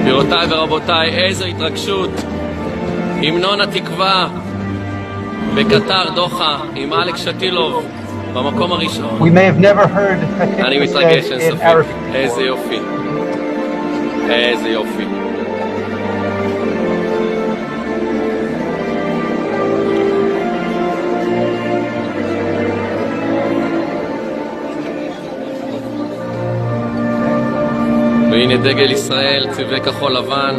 גבירותיי ורבותיי, איזו התרגשות. המנון התקווה בקטר דוחה עם אלכס שטילוב במקום הראשון. We may have never heard אני מתרגש אינסופי. איזה יופי. איזה יופי. והנה דגל ישראל, צבעי כחול לבן,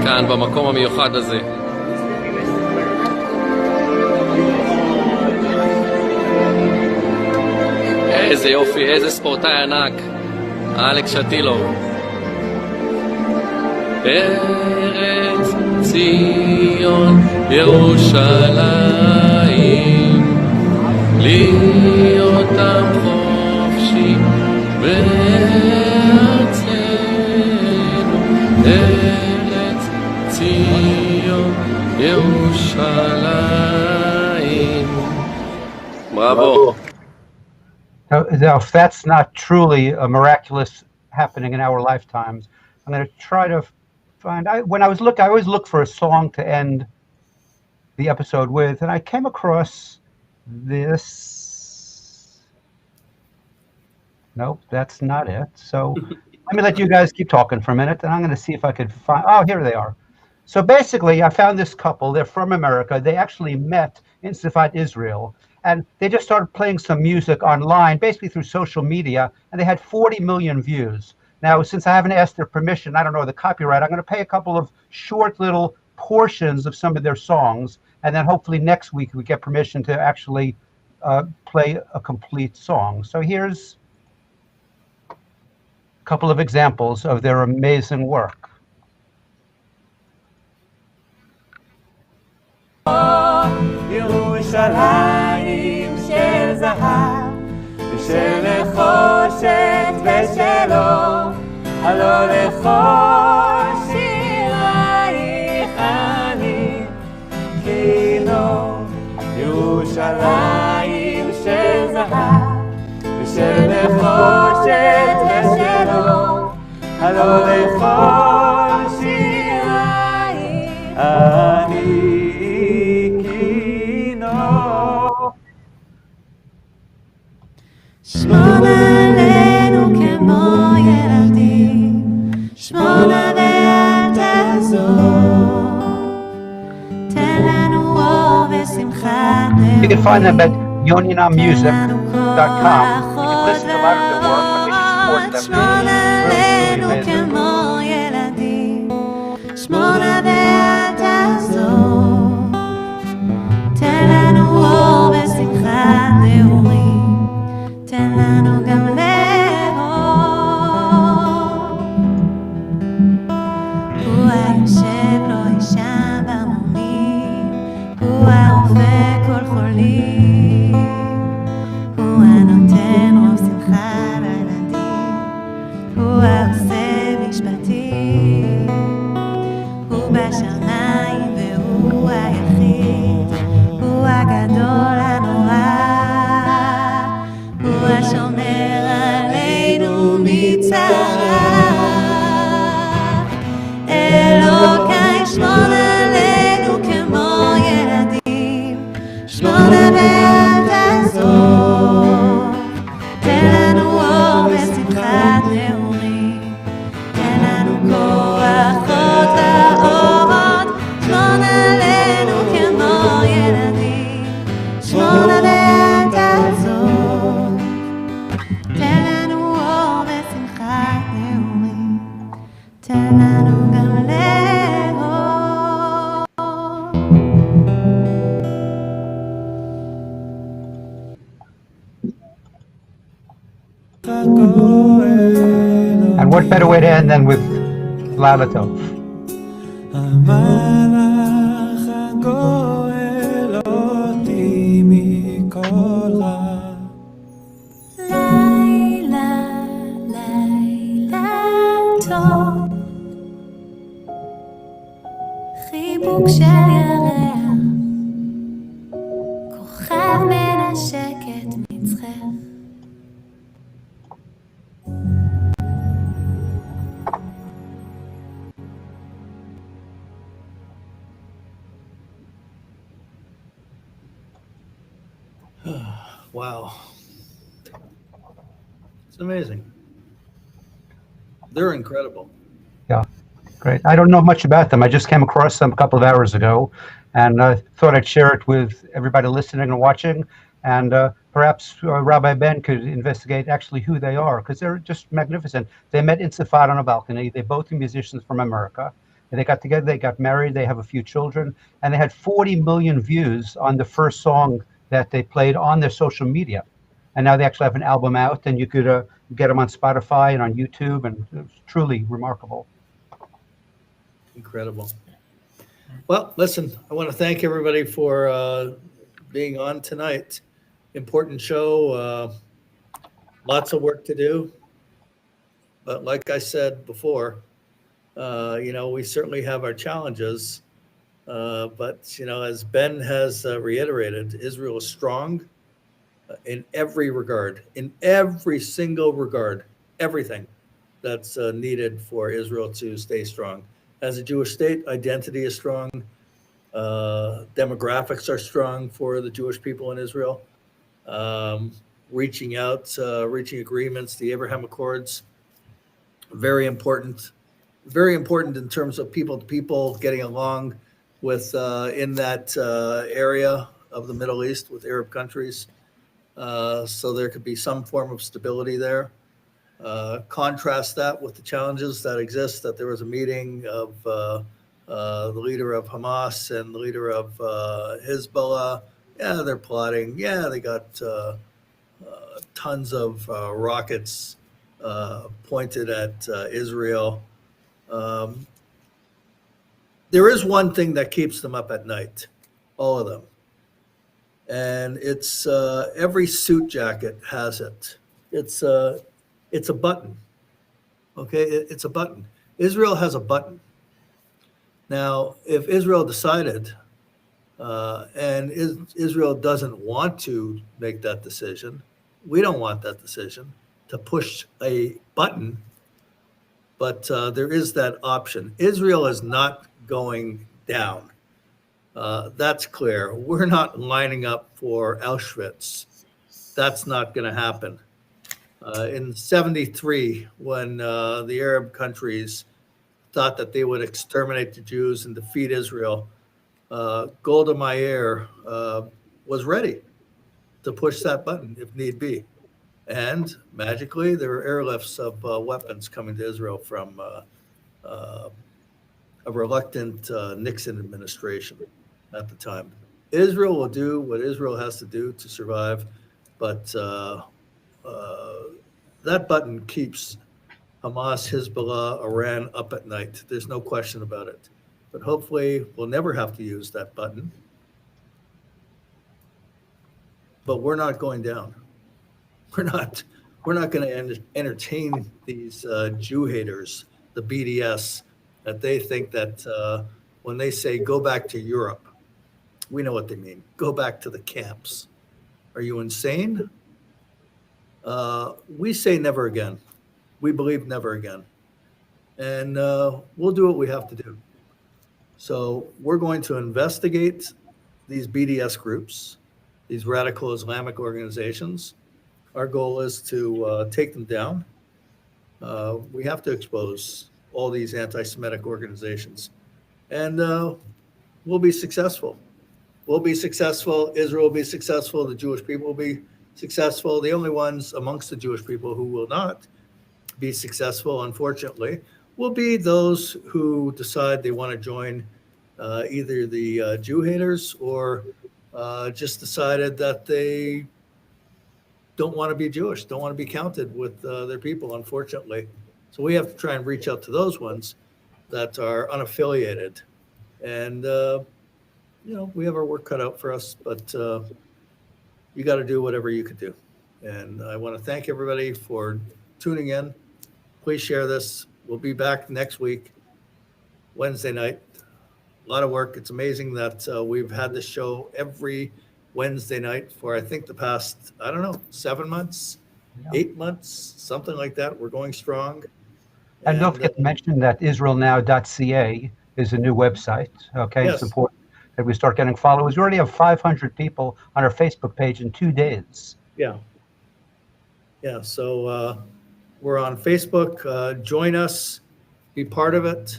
כאן במקום המיוחד הזה. איזה יופי, איזה ספורטאי ענק, אלכס שטילוב. ארץ ציון ירושלים, להיות עם חופשי בארצנו, ארץ ציון ירושלים. בראבו. Now, if that's not truly a miraculous happening in our lifetimes, I'm going to try to find. I always look for a song to end the episode with, and I came across this. Nope, that's not it. So let me let you guys keep talking for a minute, and I'm going to see if I could find. Oh, here they are. So basically, I found this couple. They're from America. They actually met in Safat, Israel. And they just started playing some music online, basically through social media, and they had 40 million views. Now, since I haven't asked their permission, I don't know the copyright, I'm going to play a couple of short little portions of some of their songs, and then hopefully next week we get permission to actually play a complete song. So here's a couple of examples of their amazing work. ירושלים של זהב ושל נחושת ושל אור, הלא לכל שירייך אני כינור. ירושלים של זהב ושל נחושת ושל אור, הלא לכל שירייך אני שמור עלינו כמו ילדים, שמור ואל תעזוב, תן לנו אור ושמחה נאור. You can find them at yoninamusic.com. You can listen to a lot of their work, but we should support them. שמור עלינו כמו ילדים, שמור ואל תעזוב, תן לנו אור ושמחה נאורים. תן לנו גם לאהוב. הוא היושב לא ישן במומים, הוא הרופא כל חולים, הוא הנותן רוב שמחה לילדים, הוא העושה משפטים, הוא בשמיים והוא היחיד, הוא הגדול הנורא, הוא השומר עלינו מצרה. אלוקיי שמור עלינו כמו ילדים, שמור ואל תעזוב, תן לנו אור ושמחת נעורים, תן לנו And what better way to end than with Laila Tov? חיבוק של ירח, כוכב מנשק את מצחך. Wow. It's amazing. They're incredible. Yeah, great. I don't know much about them. I just came across them a couple of hours ago, and I thought I'd share it with everybody listening and watching. And perhaps Rabbi Ben could investigate actually who they are, because they're just magnificent. They met Intifada on a balcony. They're both musicians from America. And they got together, they got married, they have a few children, and they had 40 million views on the first song that they played on their social media. And now they actually have an album out, and you could get them on Spotify and on YouTube, and it's truly remarkable. Incredible. Well, listen, I want to thank everybody for being on tonight. Important show, lots of work to do. But like I said before, we certainly have our challenges. But, as Ben has reiterated, Israel is strong in every regard, in every single regard, everything that's needed for Israel to stay strong. As a Jewish state, identity is strong. Demographics are strong for the Jewish people in Israel. Reaching out, reaching agreements, the Abraham Accords, very important in terms of people to people getting along with in that area of the Middle East with Arab countries. So there could be some form of stability there. Contrast that with the challenges that exist, that there was a meeting of the leader of Hamas and the leader of Hezbollah. Yeah, they're plotting. Yeah, they got tons of rockets pointed at Israel. There is one thing that keeps them up at night, all of them. And it's every suit jacket has it. It's a button. Okay, it's a button. Israel has a button. Now, if Israel decided, and Israel doesn't want to make that decision, we don't want that decision, to push a button, but there is that option. Israel is not going down. That's clear. We're not lining up for Auschwitz. That's not going to happen. In 73, when the Arab countries thought that they would exterminate the Jews and defeat Israel, Golda Meir was ready to push that button if need be. And magically, there were airlifts of weapons coming to Israel from a reluctant Nixon administration at the time. Israel will do what Israel has to do to survive, but that button keeps Hamas, Hezbollah, Iran up at night. There's no question about it. But hopefully we'll never have to use that button. But we're not going down. We're not going to entertain these Jew haters, the BDS, that they think that when they say go back to Europe, we know what they mean. Go back to the camps. Are you insane? We say never again. We believe never again. And we'll do what we have to do. So we're going to investigate these BDS groups, these radical Islamic organizations. Our goal is to take them down. We have to expose all these anti-Semitic organizations. And we'll be successful. We'll be successful. Israel will be successful. The Jewish people will be successful. The only ones amongst the Jewish people who will not be successful, unfortunately, will be those who decide they want to join either the Jew haters or just decided that they don't want to be Jewish, don't want to be counted with their people, unfortunately. So we have to try and reach out to those ones that are unaffiliated. And, we have our work cut out for us, but you got to do whatever you could do. And I want to thank everybody for tuning in. Please share this. We'll be back next week, Wednesday night. A lot of work. It's amazing that we've had this show every Wednesday night for, I think, the past, 7 months, 8 months, something like that. We're going strong. And don't forget to mention that israelnow.ca is a new website. Okay, Yes. it's important that we start getting followers. We already have 500 people on our Facebook page in 2 days. Yeah. So we're on Facebook. Join us. Be part of it.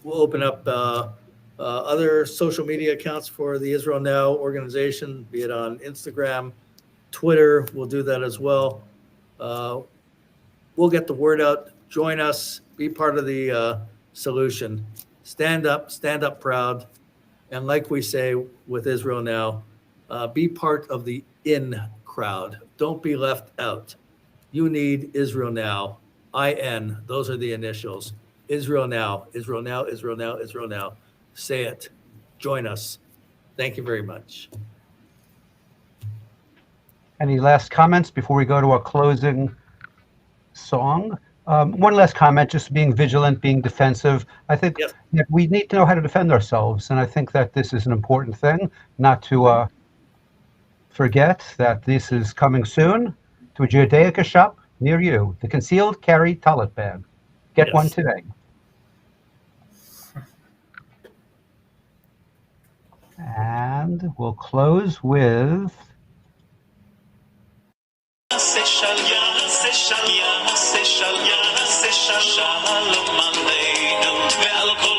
We'll open up other social media accounts for the Israel Now organization, be it on Instagram, Twitter. We'll do that as well. We'll get the word out. Join us. Be part of the solution. Stand up proud. And like we say with Israel Now, be part of the in crowd. Don't be left out. You need Israel Now. IN. Those are the initials. Israel Now. Israel Now. Israel Now. Israel Now. Say it. Join us. Thank you very much. Any last comments before we go to our closing song? One last comment, just being vigilant, being defensive. I think that we need to know how to defend ourselves. And I think that this is an important thing, not to forget that this is coming soon to a Judaica shop near you, the Concealed Carry Tallet Bag. Get one today. And we'll close with Shalom aleinu ve'al